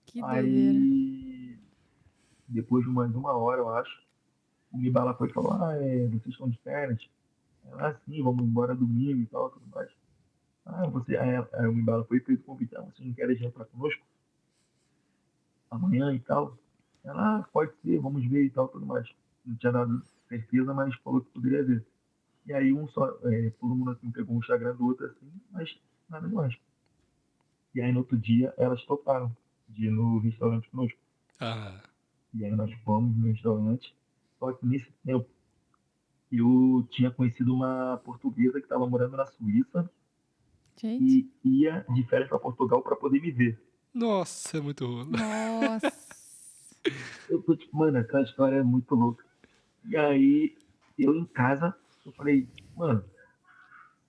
Que doideira. Aí, depois de mais uma hora, eu acho, o Mibala foi falar, vocês estão de férias? Ela, sim, vamos embora domingo e tal, tudo mais. Aí o Mimbala foi e fez o convite, vocês não querem jantar conosco amanhã e tal? Ela, pode ser, vamos ver e tal, tudo mais. Não tinha dado certeza, mas falou que poderia ver. E aí todo mundo assim pegou o Instagram do outro assim, mas nada mais. E aí no outro dia elas toparam de ir no restaurante conosco. Aham. E aí nós fomos no restaurante, só que nesse tempo eu tinha conhecido uma portuguesa que estava morando na Suíça Gente. e ia de férias para Portugal para poder me ver. Nossa, é muito rolo. Nossa. Eu tô tipo, mano, essa história é muito louca. E aí, eu em casa, eu falei, mano,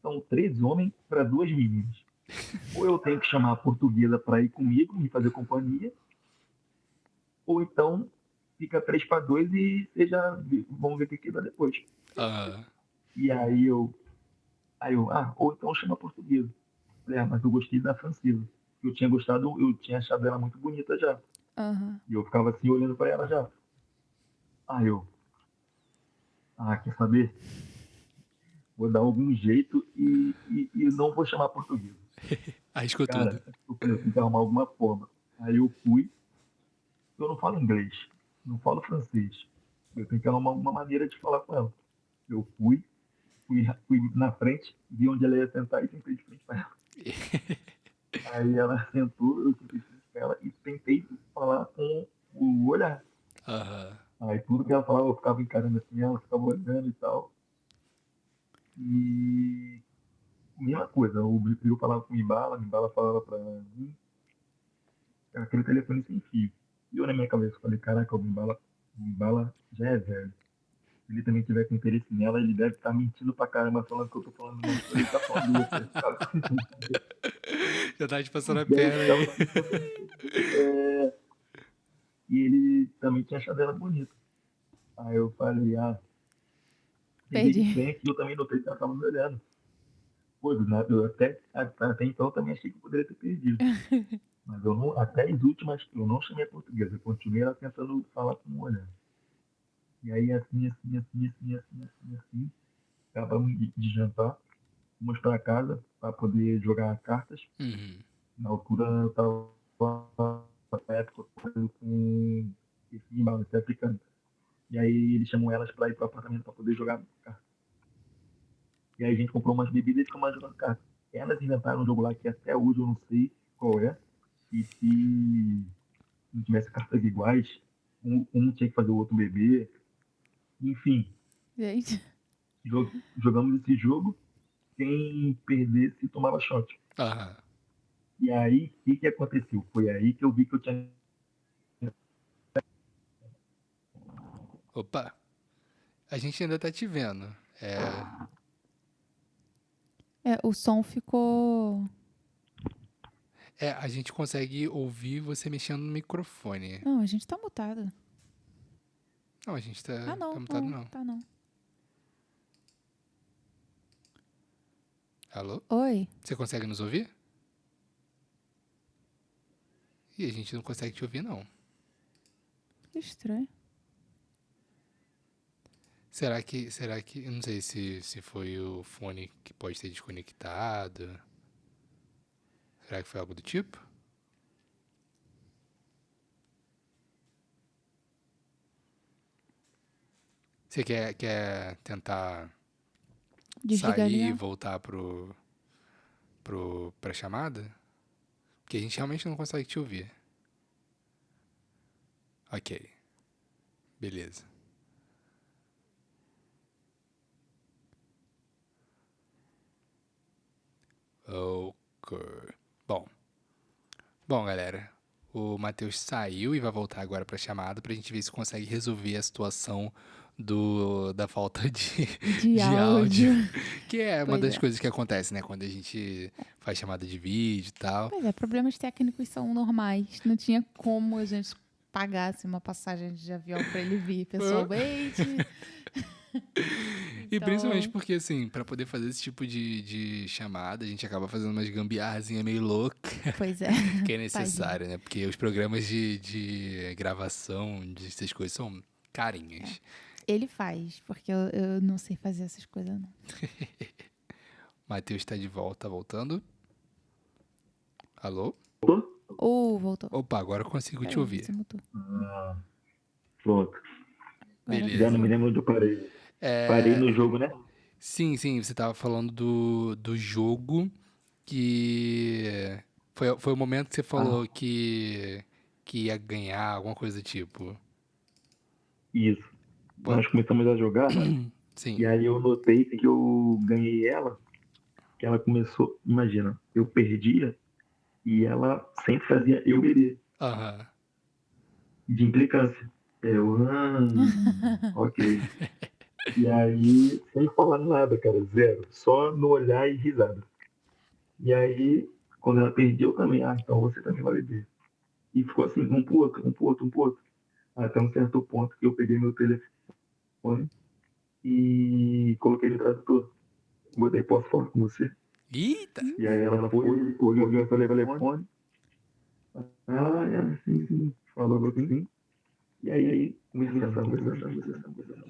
são 3 homens para 2 meninas. Ou eu tenho que chamar a portuguesa para ir comigo, me fazer companhia, ou então fica 3 para 2 e seja, vamos ver o que dá depois. Aham. E ou então chama a portuguesa. Falei, mas eu gostei da Francesa. Eu tinha gostado, eu tinha achado ela muito bonita já. Aham. E eu ficava assim olhando para ela já. Aí eu, quer saber? Vou dar algum jeito e não vou chamar português. Arriscou tudo. Cara, eu falei, eu tenho que arrumar alguma forma. Aí eu fui, eu não falo inglês, não falo francês. Eu tenho que arrumar alguma maneira de falar com ela. Eu fui na frente, vi onde ela ia sentar e sentei de frente para ela. Aí ela sentou, eu sentei de frente para ela e tentei falar com o olhar. Aham. Aí tudo que ela falava, eu ficava encarando assim, ela ficava olhando e tal. E mesma coisa, eu falava com o Mimbala falava pra mim, era aquele telefone sem fio. E eu na minha cabeça falei, caraca, o Mimbala já é velho. Se ele também tiver com interesse nela, ele deve estar mentindo pra caramba, falando que eu tô falando não, ele tá falando de você. Já tava te passando a E aí eu perna ficava aí. assim, e ele também tinha achado ela bonita. Aí eu falei, peguei de Perdi. frente e eu também notei que ela tava me olhando. Pô, eu até então eu também achei que eu poderia ter perdido. Mas eu não, até as últimas, eu não chamei a portuguesa, eu continuei ela tentando falar com o olhar. E aí, assim, acabamos de jantar, fomos para casa para poder jogar cartas. Uhum. Na altura, eu estava, na época, com esse embalo, esse africano. E aí, ele chamou elas para ir para o apartamento para poder jogar cartas. E aí, a gente comprou umas bebidas e ficamos jogando cartas. Elas inventaram um jogo lá que até hoje eu não sei qual é. E se não tivesse cartas iguais, um tinha que fazer o outro beber. Enfim, Gente. jogamos esse jogo, quem perdesse tomava shot. Aham. E aí, o que aconteceu? Foi aí que eu vi que eu tinha. Opa. A gente ainda tá te vendo. É. É, o som ficou. É, a gente consegue ouvir você mexendo no microfone. Não, a gente tá mutado. Não, a gente Ah, tá não, mutado não, não. tá não. Alô? Oi? Você consegue nos ouvir? Ih, a gente não consegue te ouvir, não. Que estranho. Será que, eu não sei se foi o fone que pode ter desconectado. Será que foi algo do tipo? Você quer tentar Desligar e sair e ligar? voltar pra chamada? Porque a gente realmente não consegue te ouvir. Ok, beleza. Ok. Bom, galera. O Matheus saiu e vai voltar agora pra chamada pra gente ver se consegue resolver a situação da falta De de áudio. áudio. Que é uma Pois das é. coisas que acontece, né? Quando a gente faz chamada de vídeo e tal. Pois é, problemas técnicos são normais. Não tinha como a gente pagasse uma passagem de avião pra ele vir pessoalmente. E principalmente Então, porque, assim, pra poder fazer esse tipo de chamada, a gente acaba fazendo umas gambiarrazinha meio louca, pois é, que é tadinho. necessário, né? Porque os programas de gravação dessas coisas são carinhas. Ele faz, porque eu não sei fazer essas coisas, não. Matheus tá de volta, tá voltando. Alô? Voltou. Opa, agora eu consigo te Peraí, ouvir. você mutou. Pronto. Agora Já não me foi. lembro onde eu parei. Parei É, no jogo, né? sim, você tava falando do jogo que foi o momento que você Ah, falou que ia ganhar, alguma coisa do tipo. isso. Pô, Nós começamos a jogar, sim. e aí eu notei que eu ganhei ela, que ela começou. Imagina, eu perdia e ela sempre fazia eu beber. Aham. de implicância. Ok. E aí, sem falar nada, cara, zero. Só no olhar e risada. E aí, quando ela perdeu também, então você também vai beber. E ficou assim, um pro outro, um pro outro, um pro outro. Até um certo ponto que eu peguei meu telefone e coloquei no tradutor. Botei, posso falar com você? Eita! E aí ela foi, olhou o telefone. Sim, sim. Falou assim. E aí, conversando.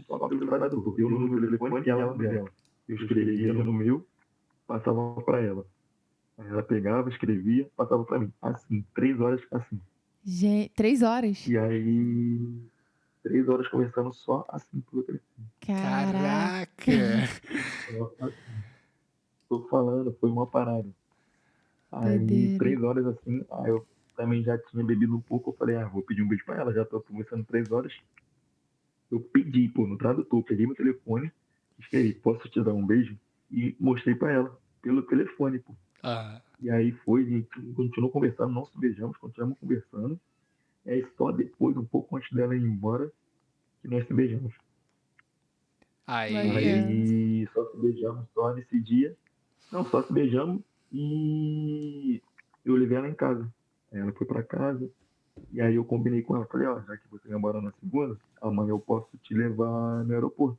Só pelo tradutor. Eu no meu telefone e ela no dela. Eu escrevia no meu, passava pra ela. Aí ela pegava, escrevia, passava pra mim. Assim, 3 horas assim. Gente, 3 horas? E aí, 3 horas conversando só assim pelo telefone. Caraca. Caraca! Só assim. Tô falando, foi uma parada. Aí, Doideira. 3 horas assim, aí eu também já tinha bebido um pouco. Eu falei, vou pedir um beijo pra ela, já tô conversando 3 horas. Eu pedi, pô, no tradutor, peguei meu telefone, escrevi, posso te dar um beijo? E mostrei pra ela, pelo telefone, pô. Ah, E aí foi, a gente continuou conversando, não se beijamos, continuamos conversando. E aí só depois, um pouco antes dela ir embora, que nós se beijamos. aí. Bacana. Aí só se beijamos só nesse dia. Não, só se beijamos e eu levei ela em casa. Aí ela foi pra casa, e aí eu combinei com ela, falei, já que você vai embora na segunda, amanhã eu posso te levar no aeroporto.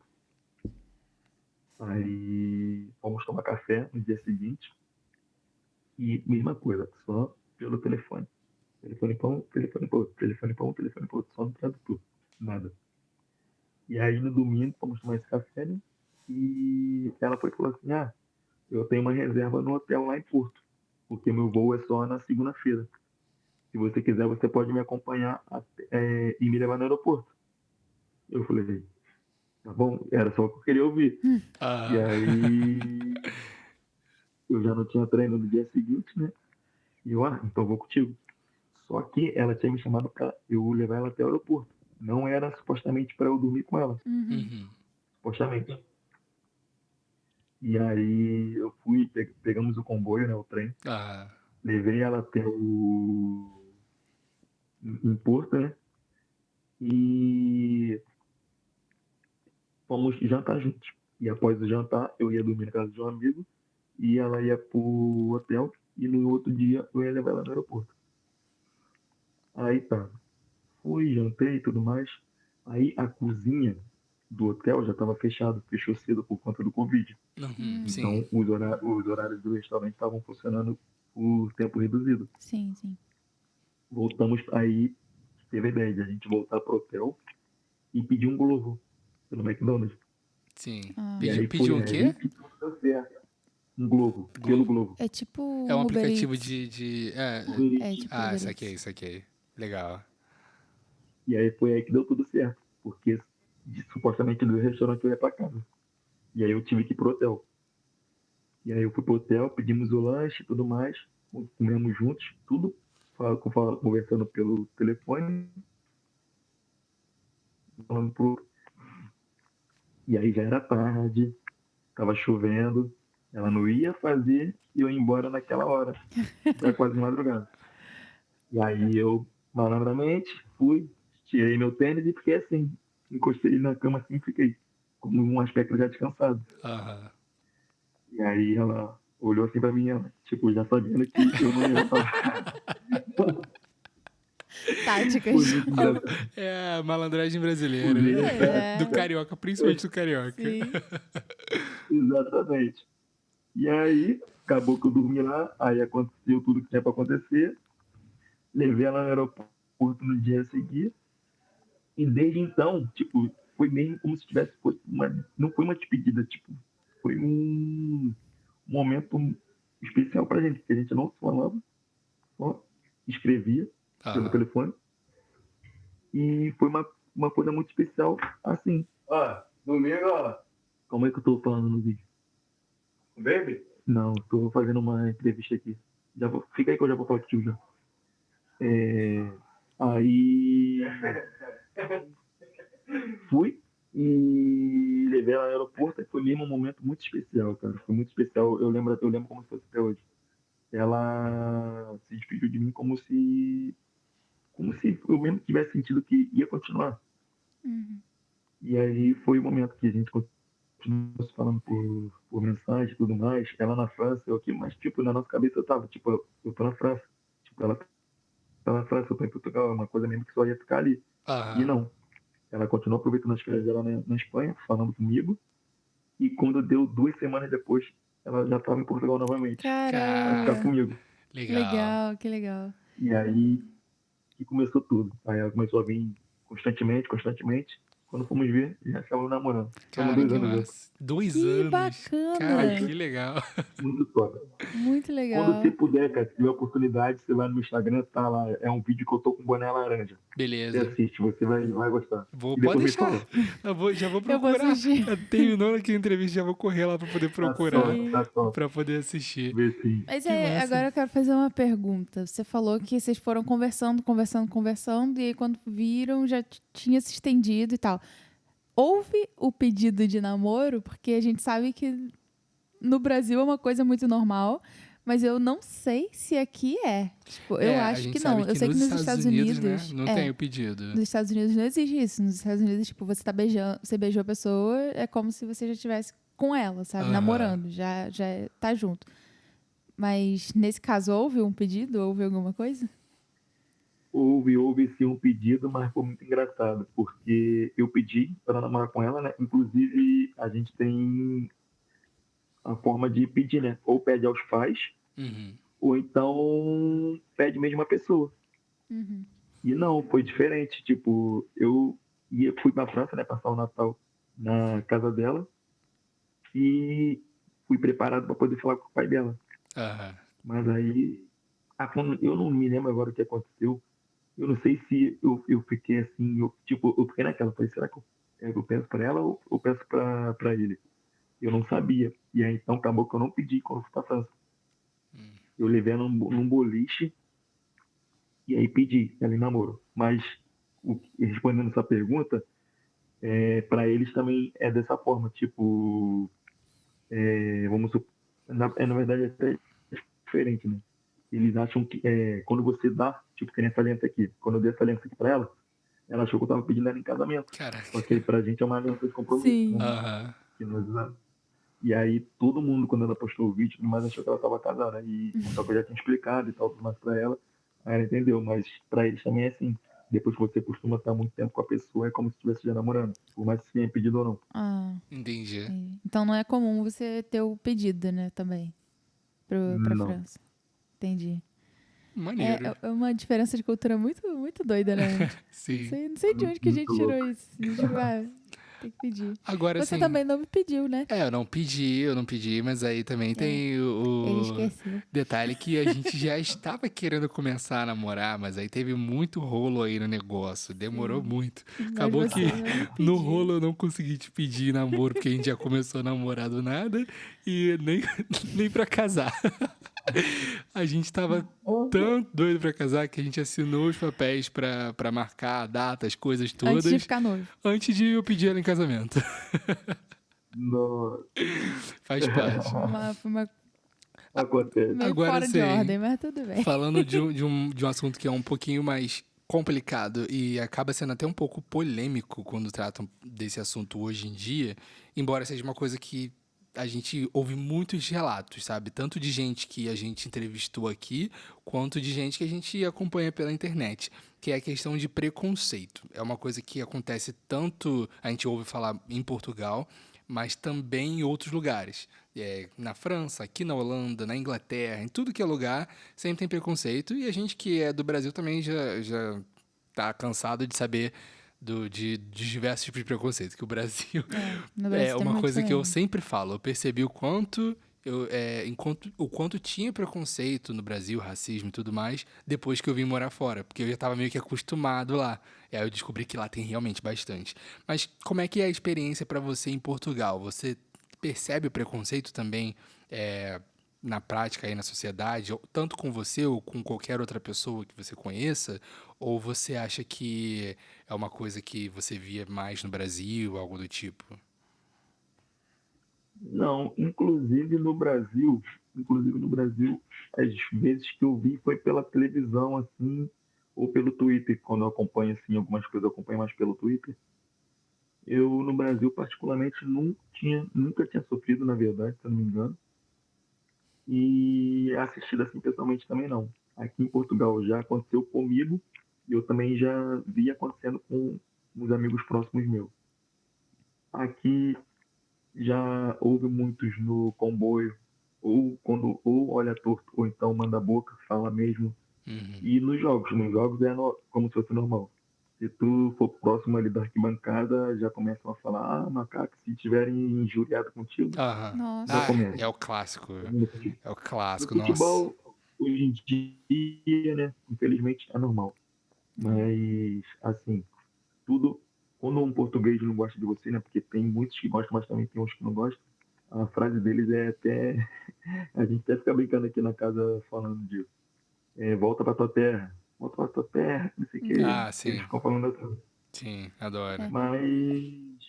Aí fomos tomar café no dia seguinte e mesma coisa, só pelo telefone. Telefone pão, telefone pão, telefone pão, só no tradutor. Nada. E aí no domingo fomos tomar esse café, né? E ela foi e falou assim: eu tenho uma reserva no hotel lá em Porto, porque meu voo é só na segunda-feira. Se você quiser, você pode me acompanhar e me levar no aeroporto. Eu falei, tá bom, era só o que eu queria ouvir. E Ah, aí eu já não tinha treino no dia seguinte, né? E eu, então eu vou contigo. Só que ela tinha me chamado pra eu levar ela até o aeroporto. Não era supostamente pra eu dormir com ela, Uhum. uhum. supostamente. E aí eu fui, pegamos o comboio, né, o trem, Ah, levei ela até em Porto, né? E fomos jantar juntos. E após o jantar, eu ia dormir na casa de um amigo e ela ia pro hotel e no outro dia eu ia levar ela no aeroporto. Aí tá, fui, jantei e tudo mais. Aí a cozinha do hotel já estava fechada, fechou cedo por conta do Covid. uhum, sim. Então os horários do restaurante estavam funcionando por tempo reduzido. Sim, sim. Voltamos aí, teve a ideia de a gente voltar pro hotel e pedir um Globo pelo McDonald's. Sim. E Ah. aí Pediu foi um quê? aí que tudo deu certo. Um Globo, pelo Globo. Globo. É tipo É um um Uber aplicativo Eats. Uber É Eats. tipo Uber Eats. saquei. Legal. E aí foi aí que deu tudo certo, porque supostamente do restaurante eu ia pra casa. E aí eu tive que ir pro hotel. E aí eu fui pro hotel, pedimos o lanche e tudo mais, comemos juntos, tudo conversando pelo telefone, falando pro... E aí já era tarde, tava chovendo, ela não ia fazer e eu ia embora naquela hora, já quase madrugada. E aí eu, malandramente, fui, tirei meu tênis e fiquei assim, encostei na cama assim e fiquei, com um aspecto já descansado. Aham. E aí ela olhou assim pra mim, ela, tipo, já sabendo que eu não ia falar. Foi Táticas. muito engraçado. É a malandragem brasileira, Foi, né? Do É. carioca, principalmente do carioca. Sim. exatamente. E aí, acabou que eu dormi lá, aí aconteceu tudo que tinha pra acontecer, levei ela no aeroporto no dia seguinte, e desde então, tipo, foi mesmo como se tivesse, não foi uma despedida, tipo, foi um momento especial pra gente, que a gente não falava, só escrevia pelo Aham. telefone, e foi uma coisa muito especial, assim. Domingo, como é que eu tô falando no vídeo? Baby? Não, tô fazendo uma entrevista aqui. Fica aí que eu já vou falar contigo já. É, aí fui e levei ela no aeroporto e foi mesmo um momento muito especial, cara. Foi muito especial. Eu lembro como se fosse até hoje. Ela se despediu de mim como se como se eu mesmo tivesse sentido que ia continuar. Uhum. E aí foi o momento que a gente continuou se falando por mensagem e tudo mais. Ela na França, eu aqui, mas, tipo, na nossa cabeça eu tava, tipo, eu tô na França. Tipo, ela tá na França, eu tô em Portugal. É uma coisa mesmo que só ia ficar ali. E Aham. não. Ela continuou aproveitando as férias dela na Espanha, falando comigo. E quando deu 2 semanas depois, ela já estava em Portugal novamente, para ficar Cara, Caramba! comigo. legal. Legal, que legal. E aí que começou tudo. Aí ela começou a vir constantemente, constantemente. Quando fomos ver, já estávamos namorando. Estamos Cara, 2 que anos juntos. massa. 2 Que anos. Cara, Mas bacana! que legal. muito top. Muito Quando você legal. puder, cara, se tiver oportunidade, você vai no meu Instagram, tá lá. É um vídeo que eu tô com boné laranja. Você Beleza. assiste, você vai gostar. Vou, E pode depois me deixar. fala. Já vou Eu vou procurar. assistir. Eu tenho nome aqui na entrevista, já vou correr lá pra poder Tá procurar, top, tá Sim. top. pra poder assistir. Vê sim. Mas Que aí, massa. agora eu quero fazer uma pergunta. Você falou que vocês foram conversando, conversando, conversando, e aí quando viram já tinha se estendido e tal. Houve o pedido de namoro, porque a gente sabe que no Brasil é uma coisa muito normal, mas eu não sei se aqui é. Tipo, eu É, a acho que gente sabe não. Eu que sei que nos nos Estados Estados Unidos, né, Unidos, não tem o pedido. nos Estados Unidos não existe isso. Nos Estados Unidos, tipo, você tá beijando, você beijou a pessoa, é como se você já estivesse com ela, sabe? Aham. Namorando, já tá junto. Mas nesse caso, houve um pedido? Houve alguma coisa? Houve sim um pedido, mas foi muito engraçado, porque eu pedi para namorar com ela, né? Inclusive, a gente tem a forma de pedir, né? Ou pede aos pais, Uhum. ou então pede mesmo a pessoa. Uhum. E não, foi diferente. Tipo, fui para a França, né? Passar o Natal na casa dela e fui preparado para poder falar com o pai dela. Aham. Mas aí, eu não me lembro agora o que aconteceu. Eu não sei se eu fiquei assim, tipo, eu fiquei naquela, falei, será que eu peço pra ela ou eu peço pra ele? Eu não sabia. E aí então acabou que eu não pedi quando eu fui pra França. Eu levei ela num boliche e aí pedi ela em namoro. Mas, respondendo essa pergunta, pra eles também é dessa forma, tipo, vamos supor, na verdade é até diferente, né? Eles acham que quando você dá, tipo, que nem essa aliança aqui, quando eu dei essa aliança aqui pra ela achou que eu tava pedindo ela em casamento. Só que Caraca. aí pra gente é uma aliança de compromisso, né? Sim. Aham. Que nós usamos. E aí todo mundo, quando ela postou o vídeo, mas achou que ela tava casada. Só que eu já tinha explicado e tal, tudo mais pra ela. Aí ela entendeu, mas pra eles também é assim. Depois que você costuma estar muito tempo com a pessoa, é como se estivesse já namorando. Por mais que tenha pedido ou não. Ah, Entendi. entendi. Então não é comum você ter o pedido, né, também, pra Não. França. Entendi. Maneiro. É uma diferença de cultura muito, muito doida, né? Sim. Não sei de onde que a gente Muito tirou louco. isso. Tipo, tem que pedir. Agora, Você assim, também não me pediu, né? eu não pedi, mas aí também É, tem ele o esqueceu. detalhe que a gente já estava querendo começar a namorar, mas aí teve muito rolo aí no negócio, demorou Sim. muito. Mas Acabou que você não me no pediu. rolo eu não consegui te pedir namoro, porque a gente já começou a namorar do nada e nem, nem pra casar. A gente tava tão doido pra casar que a gente assinou os papéis pra marcar a data, as coisas Antes de todas, ficar noivo. antes de eu pedir ela em casamento. Não. Faz parte. Foi uma Acontece. meio Agora fora de sim, ordem, mas tudo bem. falando de um assunto que é um pouquinho mais complicado e acaba sendo até um pouco polêmico quando tratam desse assunto hoje em dia, embora seja uma coisa que a gente ouve muitos relatos, sabe? Tanto de gente que a gente entrevistou aqui, quanto de gente que a gente acompanha pela internet, que é a questão de preconceito. É uma coisa que acontece tanto, a gente ouve falar em Portugal, mas também em outros lugares. Na França, aqui na Holanda, na Inglaterra, em tudo que é lugar, sempre tem preconceito. E a gente que é do Brasil também já tá cansado de saber de diversos tipos de preconceito. Que o Brasil No é Brasil tem uma muito coisa que eu também. sempre falo. Eu percebi o quanto tinha preconceito no Brasil, racismo e tudo mais, depois que eu vim morar fora. Porque eu já estava meio que acostumado lá. E aí eu descobri que lá tem realmente bastante. Mas como é que é a experiência para você em Portugal? Você percebe o preconceito também na prática aí na sociedade, tanto com você ou com qualquer outra pessoa que você conheça? Ou você acha que é uma coisa que você via mais no Brasil, algo do tipo? Não, inclusive no Brasil, as vezes que eu vi foi pela televisão, assim, ou pelo Twitter, quando eu acompanho, assim, algumas coisas eu acompanho mais pelo Twitter. Eu, no Brasil, particularmente, nunca tinha sofrido, na verdade, se eu não me engano. E assistido assim pessoalmente também não. Aqui em Portugal já aconteceu comigo e eu também já vi acontecendo com uns amigos próximos meus. Aqui já houve muitos no comboio, ou quando ou olha torto, ou então manda a boca, fala mesmo. E nos jogos é como se fosse normal. Se tu for próximo ali da arquibancada, já começam a falar, macaco, se tiverem injuriado contigo, Aham. Nossa. já Ah, começa. é o clássico. É o No clássico, nossa. futebol, hoje em dia, né, infelizmente é normal. Mas, assim, tudo, quando um português não gosta de você, né, porque tem muitos que gostam, mas também tem uns que não gostam, a frase deles é até, a gente até fica brincando aqui na casa falando disso. Volta pra tua terra, não sei o quê. Ah, Eles sim. ficam falando assim. Sim, adoro. Mas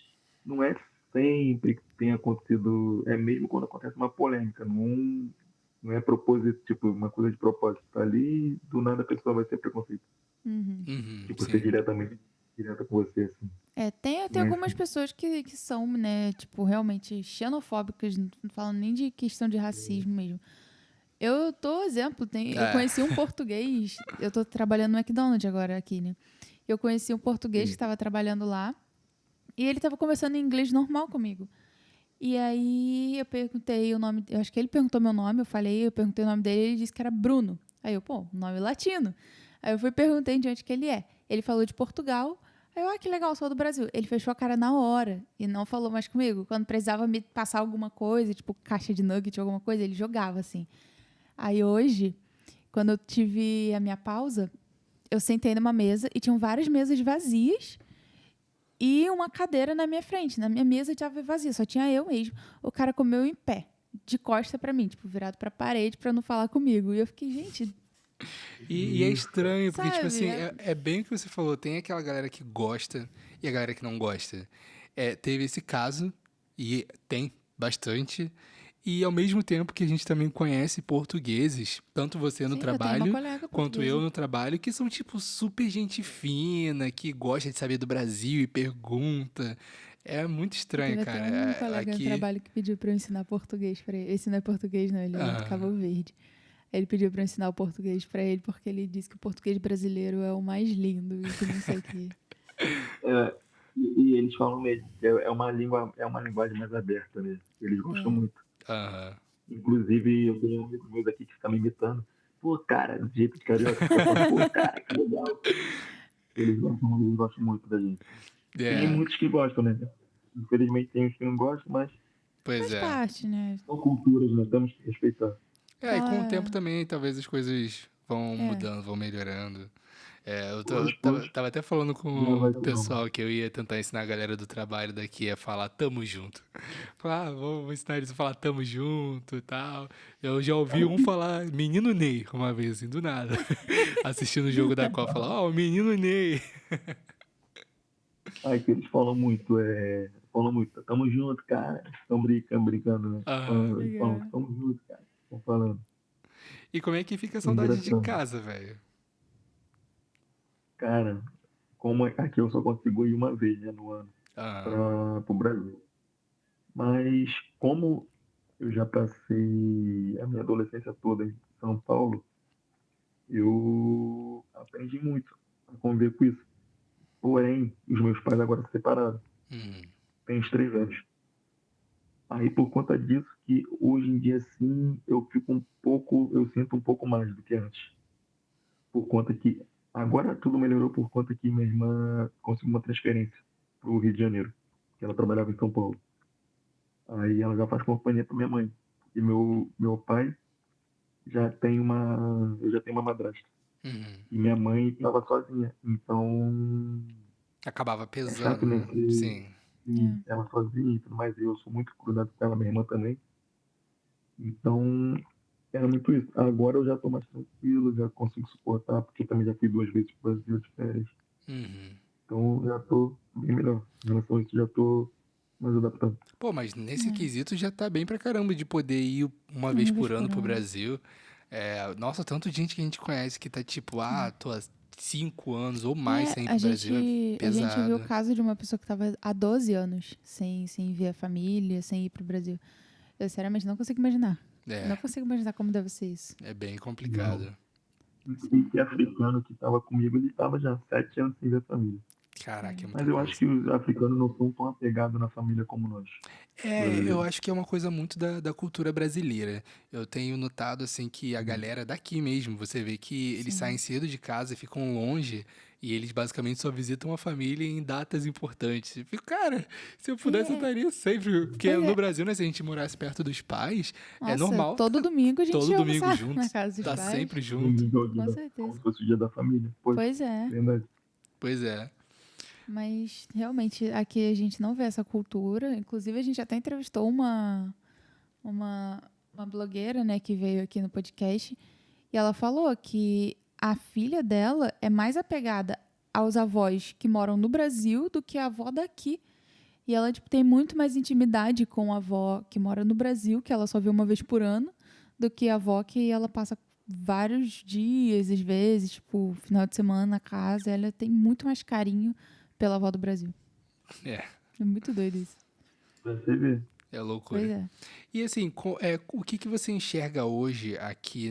não é sempre que tem acontecido, é mesmo quando acontece uma polêmica, não é propósito, tipo, uma coisa de propósito. Tá ali, do nada a pessoa vai ser preconceito. Tipo, ser Sim. direta com você, assim. Tem Não é algumas assim. pessoas que são, né, tipo, realmente xenofóbicas, não falando nem de questão de racismo mesmo. Eu tô exemplo, eu É. conheci um português, eu tô trabalhando no McDonald's agora aqui, né? Eu conheci um português que Sim. estava trabalhando lá e ele estava conversando em inglês normal comigo. E aí eu perguntei o nome, eu acho que ele perguntou meu nome, eu perguntei o nome dele e ele disse que era Bruno. Aí eu, pô, nome latino. Aí eu fui e perguntei de onde que ele é. Ele falou de Portugal. Aí eu, que legal, sou do Brasil. Ele fechou a cara na hora e não falou mais comigo. Quando precisava me passar alguma coisa, tipo caixa de nugget, alguma coisa, ele jogava assim. Aí hoje, quando eu tive a minha pausa, eu sentei numa mesa e tinham várias mesas vazias e uma cadeira na minha frente. Na minha mesa estava vazia, só tinha eu mesmo. O cara comeu em pé, de costa pra mim, tipo, virado pra parede pra não falar comigo. E eu fiquei, gente, E é estranho, porque, tipo sabe? assim, é bem o que você falou. Tem aquela galera que gosta e a galera que não gosta. Teve esse caso, e tem bastante. E ao mesmo tempo que a gente também conhece portugueses, tanto você no Sim, eu tenho uma trabalho, colega quanto eu portuguesa. no trabalho, que são, tipo, super gente fina, que gosta de saber do Brasil e pergunta. É muito estranho, Teve até cara. um colega no Aqui. trabalho que pediu pra eu ensinar português pra ele. Esse não é português, não, ele é de Ah, Cabo Verde. Ele pediu pra eu ensinar o português pra ele porque ele disse que o português brasileiro é o mais lindo e que não sei o quê. É, e eles falam mesmo que é uma língua, é uma linguagem mais aberta, né? Eles gostam É. muito. aham. Inclusive, eu tenho amigos meus aqui que ficam me imitando. Pô, cara, do jeito de carioca, fica falando, pô, cara, que legal. Eles gostam muito da gente. Tem É, muitos que gostam, né? Infelizmente tem uns que não gostam, mas pois Faz é. parte, né? são culturas, né? Temos que respeitar. E com o tempo Aquela. também, talvez as coisas vão É. mudando, vão melhorando. Hoje, Tava até falando já com vai o ser normal. pessoal que eu ia tentar ensinar a galera do trabalho daqui a falar tamo junto. Falar, vou ensinar eles a falar tamo junto e tal. Eu já ouvi um falar menino Ney uma vez, assim, do nada. Assistindo o jogo da Copa, falar, ó, o menino Ney. Aí que eles falam muito, tamo junto, cara. Estão brincando, né? Aham. Eles falam, Legal. tamo junto, cara. Estão falando. E como é que fica a É saudade de engraçado. casa, velho? Cara, como aqui eu só consigo ir uma vez, né, no ano Aham. para o Brasil. Mas como eu já passei a minha adolescência toda em São Paulo, eu aprendi muito a conviver com isso. Porém, os meus pais agora se separaram. Uhum. Tem uns 3 anos. Aí por conta disso que hoje em dia sim eu sinto um pouco mais do que antes. Por conta que agora tudo melhorou por conta que minha irmã conseguiu uma transferência para o Rio de Janeiro, que ela trabalhava em São Paulo. Aí ela já faz companhia para minha mãe. E meu pai eu já tenho uma madrasta. Uhum. E minha mãe estava sozinha. Então Acabava é chato, pesando, né? né? Sim. É. Ela sozinha e tudo mais. Eu sou muito grudado com ela, minha irmã também. Então era muito isso. Agora eu já estou mais tranquilo, já consigo suportar, porque também já fui 2 vezes para o Brasil de férias. Uhum. Então já estou bem melhor. Em relação a isso, já estou mais adaptado. Pô, mas nesse É. quesito já tá bem pra caramba de poder ir uma vez Uma vez por ano por pro ano. Brasil. Nossa, tanto de gente que a gente conhece que tá tipo, tô há 5 anos ou mais sem ir a pro Brasil é gente viu o pesado. caso de uma pessoa que estava há 12 anos sem ver a família, sem ir pro Brasil. Eu, sinceramente, não consigo imaginar. Não consigo imaginar como deve ser isso. É bem complicado. Esse africano que estava comigo, ele estava já 7 anos sem ver a família. Caraca, é muita Mas eu coisa. acho que os africanos não são tão apegados na família como nós. Eu acho que é uma coisa muito da cultura brasileira. Eu tenho notado, assim, que a galera daqui mesmo, você vê que eles Sim. saem cedo de casa e ficam longe, e eles basicamente só visitam a família em datas importantes. Eu fico, cara, se eu pudesse, eu estaria sempre. Porque Pois no é. Brasil, né, se a gente morasse perto dos pais, é Nossa, normal. todo domingo a gente Todo ia domingo almoçar junto, na casa dos tá pais. sempre junto. Domingo é o dia Com como certeza. se fosse o dia da família. Pois é. Verdade. Pois é. Mas realmente aqui a gente não vê essa cultura. Inclusive, a gente até entrevistou uma blogueira, né, que veio aqui no podcast. E ela falou que a filha dela é mais apegada aos avós que moram no Brasil do que a avó daqui. E ela, tipo, tem muito mais intimidade com a avó que mora no Brasil, que ela só vê uma vez por ano, do que a avó que ela passa vários dias, às vezes, tipo, final de semana na casa. Ela tem muito mais carinho pela avó do Brasil. É. É muito doido isso. Pra você ver. É loucura. Pois é. E assim, o que você enxerga hoje aqui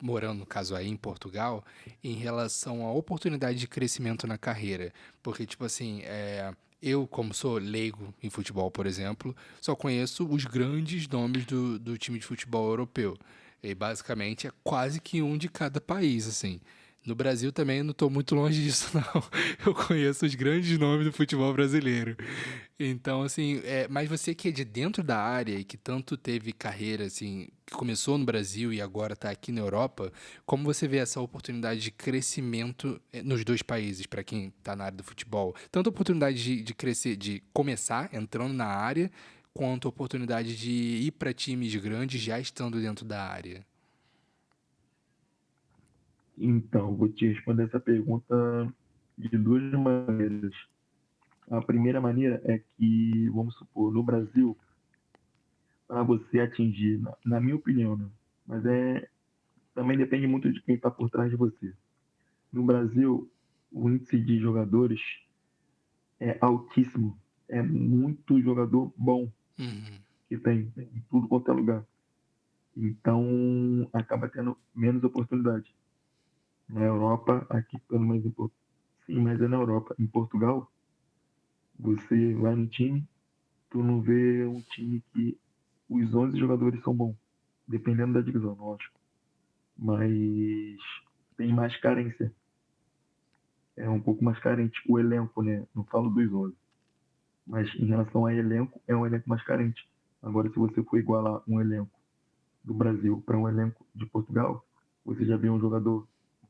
morando, no caso aí, em Portugal, em relação à oportunidade de crescimento na carreira? Porque, tipo assim, eu, como sou leigo em futebol, por exemplo, só conheço os grandes nomes do time de futebol europeu. E basicamente é quase que um de cada país, assim. No Brasil também eu não estou muito longe disso, não. Eu conheço os grandes nomes do futebol brasileiro. Então, assim, mas você que é de dentro da área e que tanto teve carreira, assim, que começou no Brasil e agora está aqui na Europa, como você vê essa oportunidade de crescimento nos dois países, para quem está na área do futebol? Tanto a oportunidade de crescer, de começar entrando na área, quanto a oportunidade de ir para times grandes já estando dentro da área. Então, vou te responder essa pergunta de duas maneiras. A primeira maneira é que, vamos supor, no Brasil, para você atingir, na minha opinião, né? Mas também depende muito de quem está por trás de você. No Brasil, o índice de jogadores é altíssimo. É muito jogador bom Uhum. que tem em tudo quanto é lugar. Então, acaba tendo menos oportunidade. Na Europa, aqui pelo menos sim, mas é na Europa. Em Portugal, você vai no time, tu não vê um time que os 11 jogadores são bons, dependendo da divisão, lógico. Mas tem mais carência. É um pouco mais carente o elenco, né? Não falo dos 11. Mas em relação a elenco, é um elenco mais carente. Agora, se você for igualar um elenco do Brasil para um elenco de Portugal, você já vê um jogador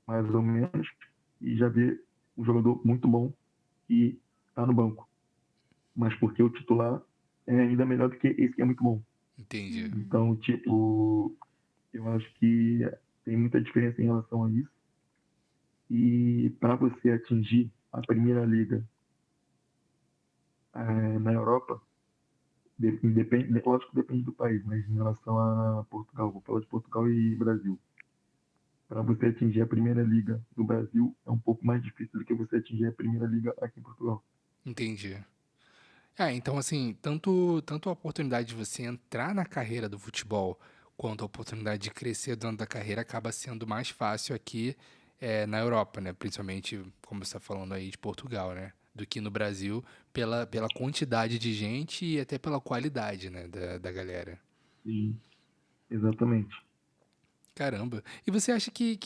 mais ou menos e já vê um jogador muito bom que está no banco. Mas porque o titular é ainda melhor do que esse que é muito bom. Entendi. Então, tipo, eu acho que tem muita diferença em relação a isso. E para você atingir a primeira liga na Europa, depende, lógico que depende do país, mas em relação a Portugal, vou falar de Portugal e Brasil. Para você atingir a primeira liga do Brasil é um pouco mais difícil do que você atingir a primeira liga aqui em Portugal. Entendi. Então assim, tanto a oportunidade de você entrar na carreira do futebol, quanto a oportunidade de crescer dentro da carreira acaba sendo mais fácil aqui na Europa, né? Principalmente, como você está falando aí, de Portugal, né? Do que no Brasil, pela quantidade de gente e até pela qualidade, né, da galera. Sim, exatamente. Caramba. E você acha que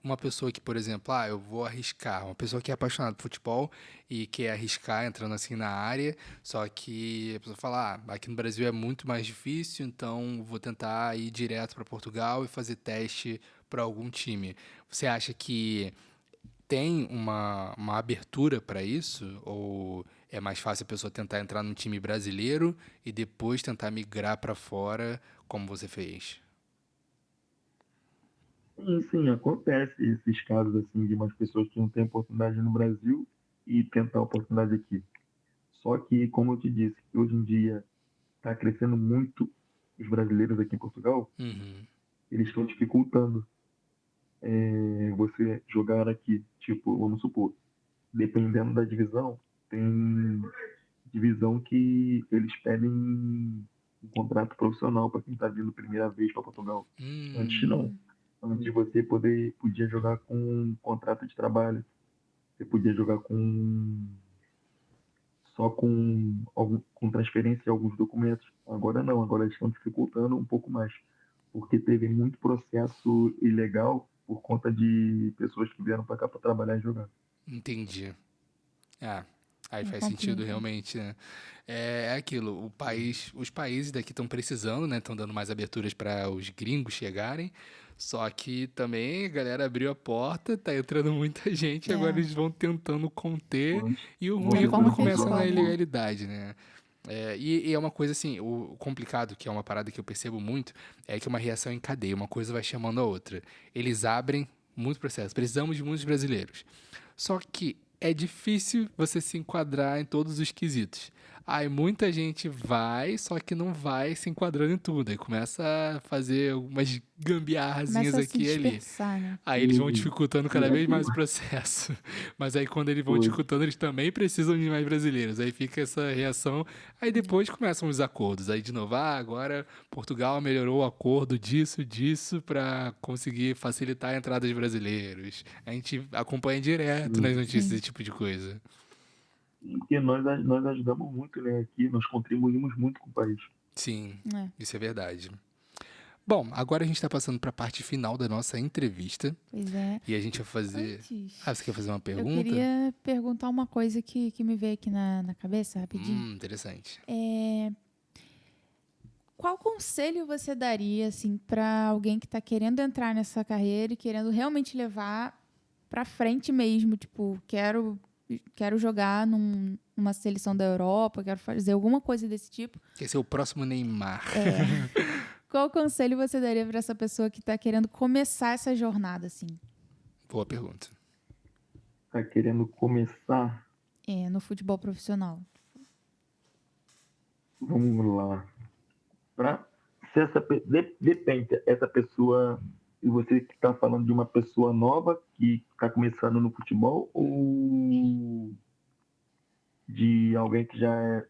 uma pessoa que, por exemplo, eu vou arriscar, uma pessoa que é apaixonada por futebol e quer arriscar entrando assim na área, só que a pessoa fala, aqui no Brasil é muito mais difícil, então vou tentar ir direto para Portugal e fazer teste para algum time. Você acha que tem uma abertura para isso? Ou é mais fácil a pessoa tentar entrar num time brasileiro e depois tentar migrar para fora, como você fez? Sim, acontece esses casos assim de umas pessoas que não têm oportunidade no Brasil e tentar a oportunidade aqui. Só que, como eu te disse, hoje em dia está crescendo muito os brasileiros aqui em Portugal, Uhum. eles estão dificultando você jogar aqui. Tipo, vamos supor, dependendo da divisão, tem divisão que eles pedem um contrato profissional para quem está vindo primeira vez para Portugal. Antes não. Antes podia jogar com um contrato de trabalho. Você podia jogar só com transferência de alguns documentos. Agora não, agora eles estão dificultando um pouco mais, porque teve muito processo ilegal por conta de pessoas que vieram para cá para trabalhar e jogar. Entendi. Ah, aí faz sentido realmente, né? É aquilo, os países daqui estão precisando, né? Estão dando mais aberturas para os gringos chegarem. Só que também a galera abriu a porta, tá entrando muita gente, agora eles vão tentando conter. E o ruim é quando começa na ilegalidade, né? E é uma coisa assim, o complicado, que é uma parada que eu percebo muito, é que é uma reação em cadeia, uma coisa vai chamando a outra. Eles abrem muito processo, precisamos de muitos brasileiros. Só que é difícil você se enquadrar em todos os quesitos. Aí muita gente vai, só que não vai se enquadrando em tudo. Aí começa a fazer algumas gambiarrazinhas aqui e ali. Né? Aí eles vão dificultando cada vez mais o processo. Mas aí quando eles vão dificultando, eles também precisam de mais brasileiros. Aí fica essa reação. Aí depois começam os acordos. Aí de novo, agora Portugal melhorou o acordo disso, para conseguir facilitar a entrada de brasileiros. A gente acompanha direto nas notícias esse tipo de coisa. Porque nós ajudamos muito, né? Aqui, nós contribuímos muito com o país. Sim, isso é verdade. Bom, agora a gente está passando para a parte final da nossa entrevista. Pois é. E a gente vai fazer... você quer fazer uma pergunta? Eu queria perguntar uma coisa que me veio aqui na cabeça, rapidinho. Interessante. Qual conselho você daria, assim, para alguém que está querendo entrar nessa carreira e querendo realmente levar para frente mesmo? Tipo, quero jogar numa seleção da Europa, quero fazer alguma coisa desse tipo. Quer ser o próximo Neymar. Qual conselho você daria para essa pessoa que está querendo começar essa jornada, assim? Boa pergunta. Tá querendo começar? No futebol profissional. Vamos lá. Depende, essa pessoa, e você que está falando de uma pessoa nova que está começando no futebol ou de alguém que já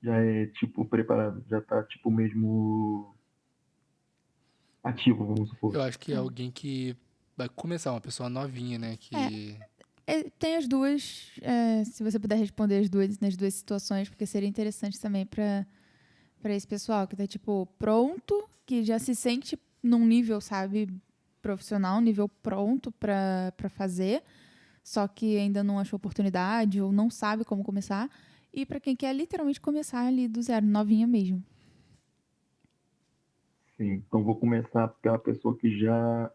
é tipo preparado, já está tipo mesmo ativo, vamos supor. Eu acho que é alguém que vai começar, uma pessoa novinha, né? Tem as duas, se você puder responder nas duas situações, porque seria interessante também para esse pessoal que tá, tipo, pronto, que já se sente num nível, sabe, profissional, nível pronto para fazer, só que ainda não achou oportunidade ou não sabe como começar, e para quem quer literalmente começar ali do zero, novinha mesmo. Sim, então vou começar pela pessoa que já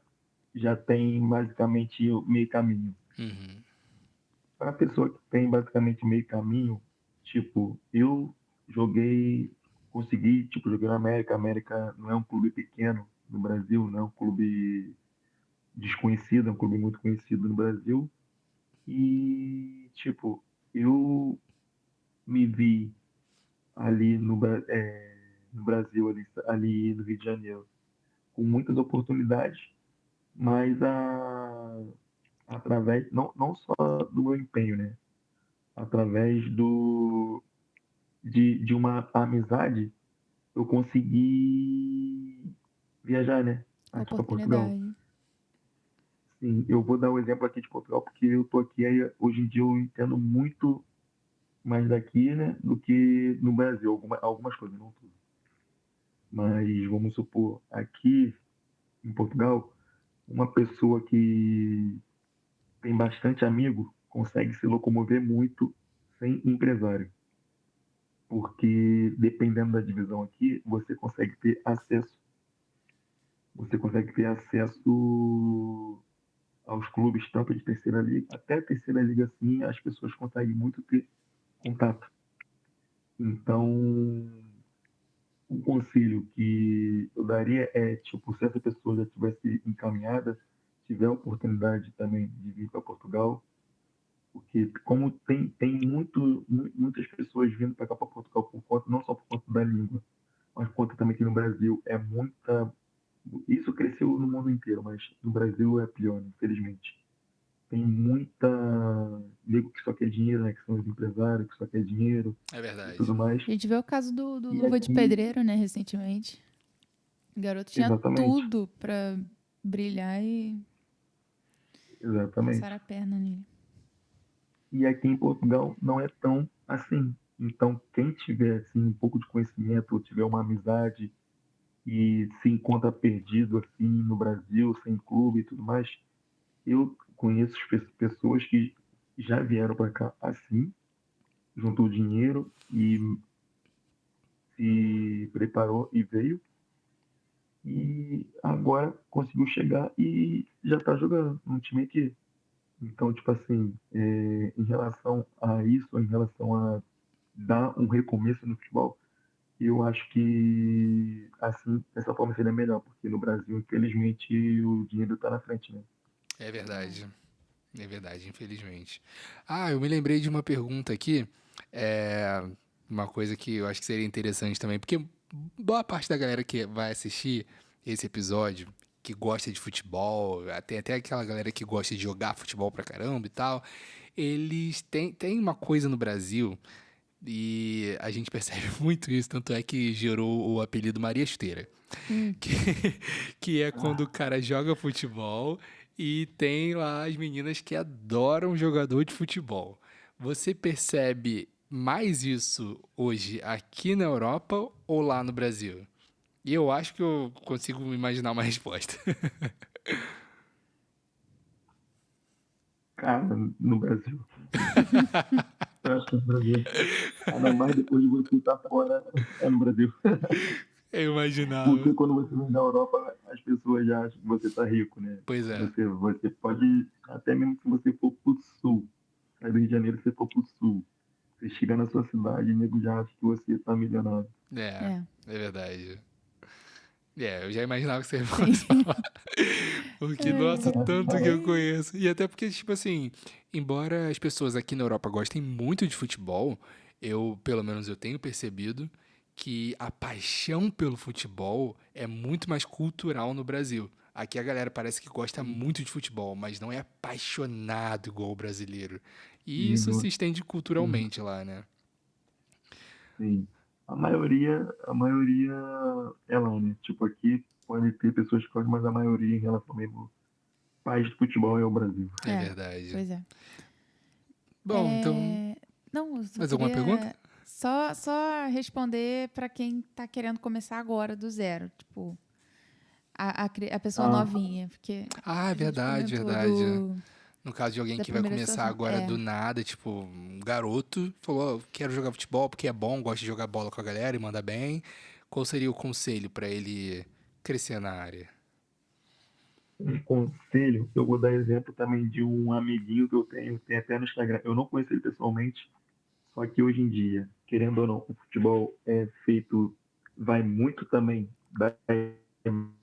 tem basicamente meio caminho. Para a pessoa que tem basicamente meio caminho, tipo, eu joguei na América. A América não é um clube pequeno no Brasil, não é um clube desconhecido, é um clube muito conhecido no Brasil. E, tipo, eu me vi ali no Brasil, ali no Rio de Janeiro, com muitas oportunidades, mas através, não só do meu empenho, né? Através de uma amizade, eu consegui viajar, né? Aqui para Portugal. Sim, eu vou dar um exemplo aqui de Portugal, porque eu tô aqui, aí, hoje em dia eu entendo muito mais daqui, né, do que no Brasil, algumas coisas, não tudo. Mas vamos supor, aqui em Portugal, uma pessoa que tem bastante amigo consegue se locomover muito sem empresário. Porque dependendo da divisão aqui, você consegue ter acesso. Você consegue ter acesso aos clubes, tanto de terceira liga, até terceira liga, assim, as pessoas conseguem muito ter contato. Então, um conselho que eu daria é, tipo, se essa pessoa já tivesse encaminhada, tiver a oportunidade também de vir para Portugal, porque como tem muitas pessoas vindo para cá para Portugal por conta, não só por conta da língua, mas por conta também que no Brasil é Isso cresceu no mundo inteiro, mas no Brasil é pior, infelizmente. Tem muita nego que só quer dinheiro, né? Que são os empresários, que só quer dinheiro É e verdade. tudo mais. A gente vê o caso do E Luva de aqui, Pedreiro, né, recentemente. O garoto tinha exatamente, tudo pra brilhar e exatamente. passaram a perna nele. E aqui em Portugal não é tão assim. Então, quem tiver assim, um pouco de conhecimento, ou tiver uma amizade e se encontra perdido assim no Brasil, sem clube e tudo mais, eu conheço pessoas que já vieram para cá assim, juntou dinheiro e se preparou e veio, e agora conseguiu chegar e já está jogando num time aqui. Então, tipo assim, em relação a isso, em relação a dar um recomeço no futebol, eu acho que assim, dessa forma seria melhor, porque no Brasil, infelizmente, o dinheiro está na frente, né? É verdade. É verdade, infelizmente. Ah, eu me lembrei de uma pergunta aqui. É uma coisa que eu acho que seria interessante também, porque boa parte da galera que vai assistir esse episódio, que gosta de futebol, tem até aquela galera que gosta de jogar futebol pra caramba e tal, eles têm uma coisa no Brasil e a gente percebe muito isso, tanto é que gerou o apelido Maria Esteira. Hum. Que, que é quando o cara joga futebol e tem lá as meninas que adoram jogador de futebol. Você percebe mais isso hoje aqui na Europa ou lá no Brasil? E eu acho que eu consigo imaginar uma resposta. Cara, no Brasil. Eu acho que no Brasil. Ainda mais depois de você estar fora, é no Brasil. Eu imaginava. Porque quando você vem da Europa, as pessoas já acham que você está rico, né? Pois é. Você pode, até mesmo se você for pro sul, sai do Rio de Janeiro, você for pro sul, você chega na sua cidade, o nego já acha que você tá milionário. É, É, é verdade. É, eu já imaginava que você ia sim. falar. Porque, É, nossa, tanto que eu é. conheço. E até porque, tipo assim, embora as pessoas aqui na Europa gostem muito de futebol, eu, pelo menos eu tenho percebido que a paixão pelo futebol é muito mais cultural no Brasil. Aqui a galera parece que gosta muito de futebol, mas não é apaixonado igual o brasileiro. E E isso se no, estende uhum, culturalmente lá, né? sim. A maioria é lá, né? Tipo, aqui pode ter pessoas que gostam, mas a maioria em relação mesmo país de futebol é o Brasil. É É, verdade. pois é. Bom, então, É, não, eu só mais alguma pergunta? queria só responder para quem tá querendo começar agora do zero, tipo, a pessoa Ah, novinha, porque Ah, é a gente verdade, comentou verdade. do No caso de alguém da que vai primeira começar situação. agora do nada, tipo, um garoto, falou, "Ó, quero jogar futebol porque é bom, gosto de jogar bola com a galera e manda bem. Qual seria o conselho pra ele crescer na área?" um conselho, eu vou dar exemplo também de um amiguinho que eu tenho, tem até no Instagram. Eu não conheço ele pessoalmente, só que hoje em dia, querendo ou não, o futebol é feito, vai muito também da imagem.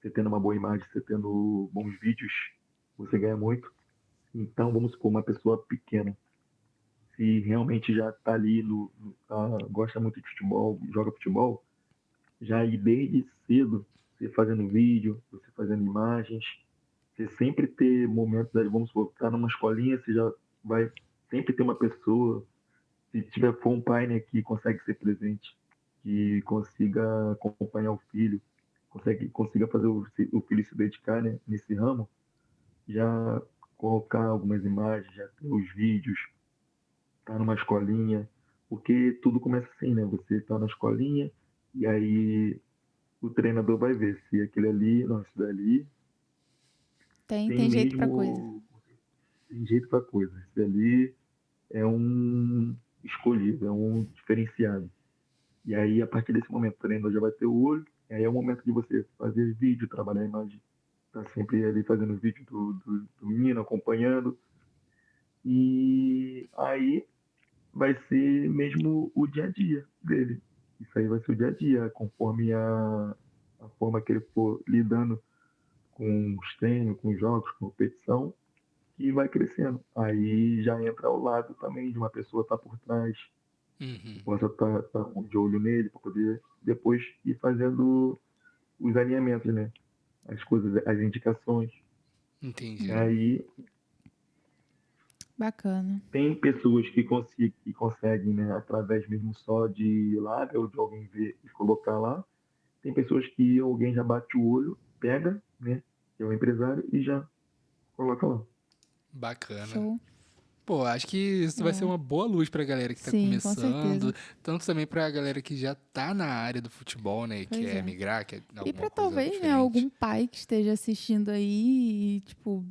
Você tendo uma boa imagem, você tendo bons vídeos, você ganha muito. Então, vamos supor, uma pessoa pequena, se realmente já está ali, gosta muito de futebol, joga futebol, já ir desde cedo, você fazendo vídeo, você fazendo imagens, você sempre ter momentos, vamos supor, tá numa escolinha, você já vai sempre ter uma pessoa, se tiver for um pai, né, que consegue ser presente, que consiga acompanhar o filho, consiga fazer o filho se dedicar, né, nesse ramo, já colocar algumas imagens, já ter os vídeos, tá numa escolinha, porque tudo começa assim, né? Você tá na escolinha e aí o treinador vai ver se aquele ali, não, esse dali tem tem jeito pra coisa. mesmo, tem jeito pra coisa. Esse ali é um escolhido, é um diferenciado. E aí, a partir desse momento, o treinador já vai ter o olho, e aí é o momento de você fazer vídeo, trabalhar a imagem, tá sempre ali fazendo vídeo do menino, acompanhando. E aí vai ser mesmo o dia a dia dele. Isso aí vai ser o dia a dia, conforme a forma que ele for lidando com os treinos, com os jogos, com a competição, e vai crescendo. Aí já entra ao lado também de uma pessoa estar por trás, que Uhum. possa estar de olho nele, para poder depois ir fazendo os alinhamentos, né? As coisas, as indicações. Entendi. Aí Bacana. tem pessoas que conseguem, né, através mesmo só de ir lá, ou de alguém ver e colocar lá. Tem pessoas que alguém já bate o olho, pega, né, que é o empresário, e já coloca lá. Bacana. Show. Pô, acho que isso vai ser uma boa luz pra galera que tá Sim, com começando, certeza. tanto também pra galera que já tá na área do futebol, né, e Pois quer é. migrar, quer E alguma pra coisa talvez, né, diferente. algum pai que esteja assistindo aí e, tipo,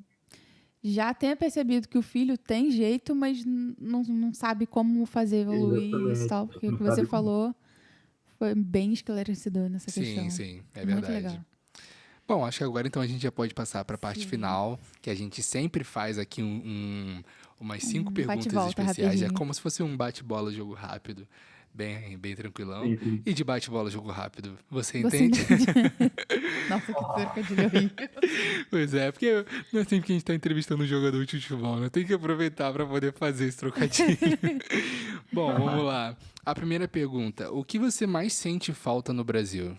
já tenha percebido que o filho tem jeito, mas não sabe como fazer evoluir isso e Exatamente. tal, porque o Não que você sabe como. falou foi bem esclarecedor nessa Sim, questão. sim, é Muito verdade. legal. Bom, acho que agora então a gente já pode passar para a parte Sim. final, que a gente sempre faz aqui umas 5 perguntas bate-volta especiais. É rapidinho. como se fosse um bate-bola jogo rápido, bem tranquilão. Sim, sim. E de bate-bola jogo rápido, você Você entende? Nossa, que trocadilho horrível. Pois é, porque não é sempre que a gente tá entrevistando um jogador de futebol, né? Tem que aproveitar para poder fazer esse trocadilho. Bom, vamos lá. A primeira pergunta: o que você mais sente falta no Brasil?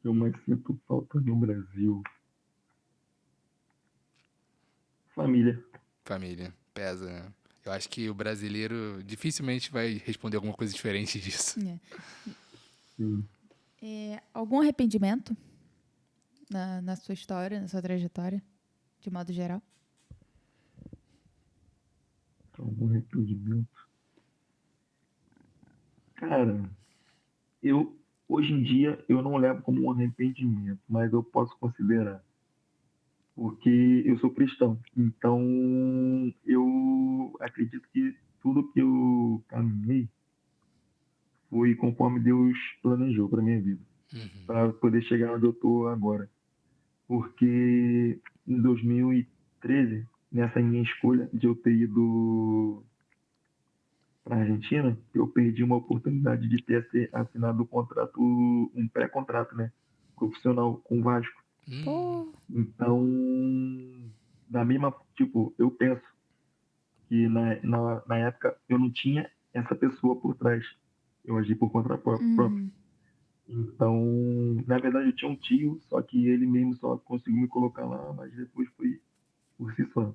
Eu mais sinto falta no Brasil. Família. Família, pesa, né? Eu acho que o brasileiro dificilmente vai responder alguma coisa diferente disso. Sim. Algum arrependimento na sua história, na sua trajetória, de modo geral? Algum arrependimento. Cara, hoje em dia eu não levo como um arrependimento, mas eu posso considerar. Porque eu sou cristão. Então, eu acredito que tudo que eu caminhei foi conforme Deus planejou para minha vida, para poder chegar onde eu estou agora. Porque em 2013, nessa minha escolha de eu ter ido para a Argentina, eu perdi uma oportunidade de ter assinado um pré-contrato, né, profissional com o Vasco. Pô, Então, da mesma, tipo, eu penso que na época eu não tinha essa pessoa por trás. Eu agi por conta própria. Então, na verdade, eu tinha um tio, só que ele mesmo só conseguiu me colocar lá, mas depois foi por si só.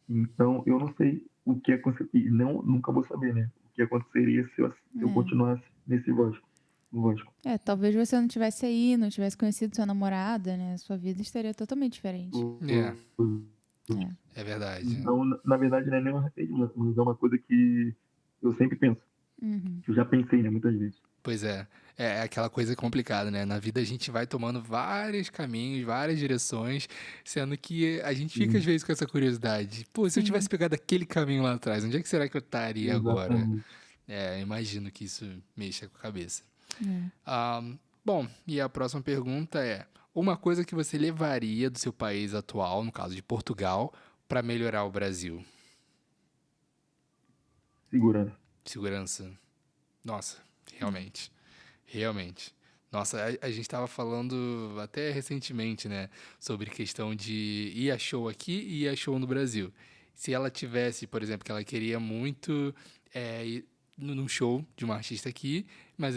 Então, eu não sei o que aconteceria, não, nunca vou saber, né? O que aconteceria se eu continuasse nesse Vasco, no Vasco. talvez você não tivesse aí, não tivesse conhecido sua namorada, né? Sua vida estaria totalmente diferente. É verdade. Então, na verdade, não é nem um arrependimento, mas é uma coisa que eu sempre penso. Que eu já pensei, né, muitas vezes. Pois é. É aquela coisa complicada, né? Na vida a gente vai tomando vários caminhos, várias direções, sendo que a gente fica às vezes com essa curiosidade. Pô, se eu tivesse pegado aquele caminho lá atrás, onde é que será que eu estaria agora? Exatamente. Imagino que isso mexa com a cabeça. Bom, e a próxima pergunta é: uma coisa que você levaria do seu país atual, no caso de Portugal, para melhorar o Brasil? Segurança. Segurança. Nossa, realmente. Realmente. Nossa, a gente estava falando até recentemente, né, sobre questão de ir a show aqui e ir a show no Brasil. Se ela tivesse, por exemplo, que ela queria muito ir num show de uma artista aqui, mas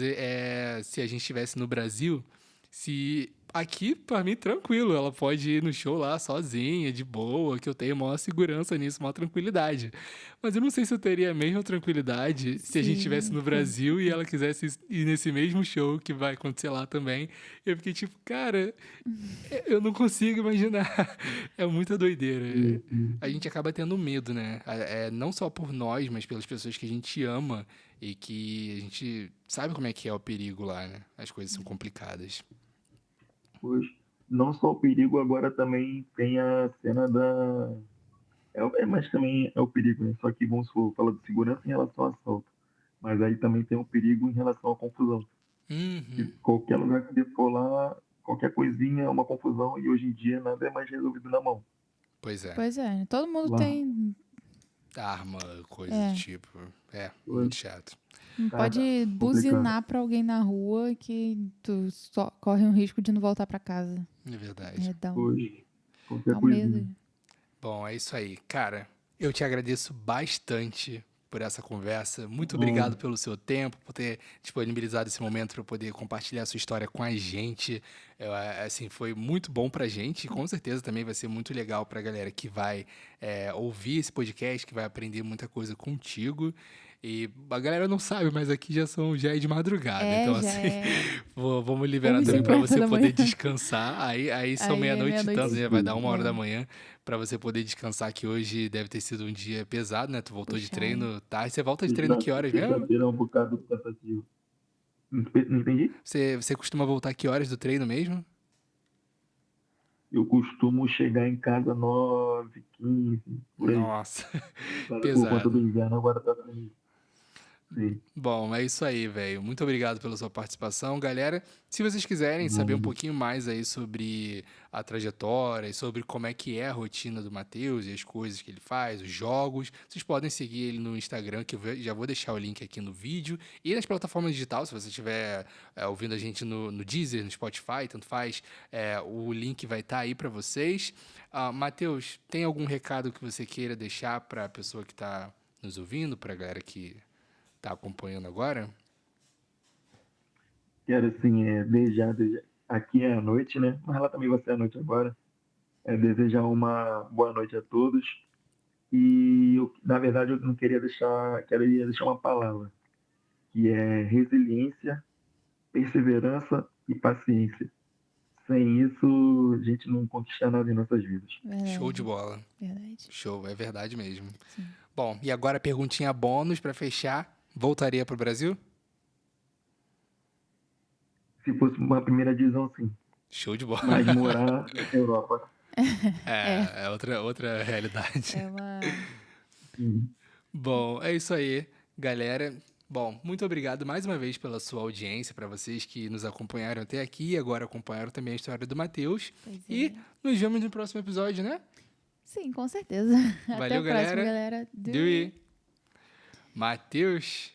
se a gente estivesse no Brasil, se aqui, pra mim, tranquilo, ela pode ir no show lá sozinha, de boa, que eu tenho maior segurança nisso, maior tranquilidade. Mas eu não sei se eu teria a mesma tranquilidade se a gente estivesse no Brasil e ela quisesse ir nesse mesmo show que vai acontecer lá também. Eu fiquei tipo, cara, eu não consigo imaginar. É muita doideira. A gente acaba tendo medo, né? Não só por nós, mas pelas pessoas que a gente ama e que a gente sabe como é que é o perigo lá, né? As coisas são complicadas. Pois, não só o perigo, agora também tem a cena da. Mas também é o perigo, né? Só que vamos supor, fala de segurança em relação ao assalto. Mas aí também tem o perigo em relação à confusão. Que qualquer lugar que você for lá, qualquer coisinha é uma confusão e hoje em dia nada é mais resolvido na mão. Pois é. Pois é, todo mundo Lá, tem. Arma, coisa do tipo. Muito chato. Não pode complicado. buzinar pra alguém na rua que tu só corre um risco de não voltar pra casa. É verdade. Dá Hoje, qualquer um coisinha. medo. Bom, é isso aí. Cara, eu te agradeço bastante por essa conversa. Muito obrigado pelo seu tempo, por ter disponibilizado esse momento para poder compartilhar a sua história com a gente. Assim, foi muito bom pra gente e com certeza também vai ser muito legal pra galera que vai ouvir esse podcast, que vai aprender muita coisa contigo. E a galera não sabe, mas aqui já é de madrugada. Então, assim, vamos liberar também para você poder descansar. Aí são meia-noite e tanto, já vai dar 1h da manhã para você poder descansar, que hoje deve ter sido um dia pesado, né? Tu voltou de treino tarde. Você volta de treino que horas mesmo? Sexta-feira é um bocado cansativo. Não entendi? Você costuma voltar que horas do treino mesmo? Eu costumo chegar em casa 9h15, por aí. Nossa, Por conta do pesado. inverno, agora tá saindo. Sim. Bom, é isso aí, velho. Muito obrigado pela sua participação, galera. Se vocês quiserem saber um pouquinho mais aí sobre a trajetória e sobre como é que é a rotina do Matheus e as coisas que ele faz, os jogos, vocês podem seguir ele no Instagram, que eu já vou deixar o link aqui no vídeo, e nas plataformas digitais, se você estiver ouvindo a gente no Deezer, no Spotify, tanto faz, o link vai estar aí para vocês. Matheus, tem algum recado que você queira deixar para a pessoa que está nos ouvindo, para a galera que tá acompanhando agora? Quero, assim, desejar... Aqui é a noite, né? Mas lá também vai ser a noite agora. Desejar uma boa noite a todos. E, na verdade, eu não queria deixar... Queria deixar uma palavra, que é resiliência, perseverança e paciência. Sem isso, a gente não conquista nada em nossas vidas. Verdade. Show de bola. Verdade. Show, é verdade mesmo. Sim. Bom, e agora a perguntinha bônus para fechar. Voltaria pro Brasil? Se fosse uma primeira divisão, sim. Show de bola. Mas morar na Europa. É outra realidade. É uma... Bom, é isso aí, galera. Bom, muito obrigado mais uma vez pela sua audiência, para vocês que nos acompanharam até aqui e agora acompanharam também a história do Matheus. E nos vemos no próximo episódio, né? Sim, com certeza. Valeu, até o próximo, galera. Dewey. Matheus.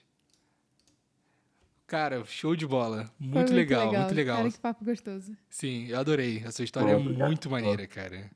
Cara, show de bola. Muito legal, muito legal. Cara, que papo gostoso. Sim, eu adorei. A sua história é muito maneira, cara.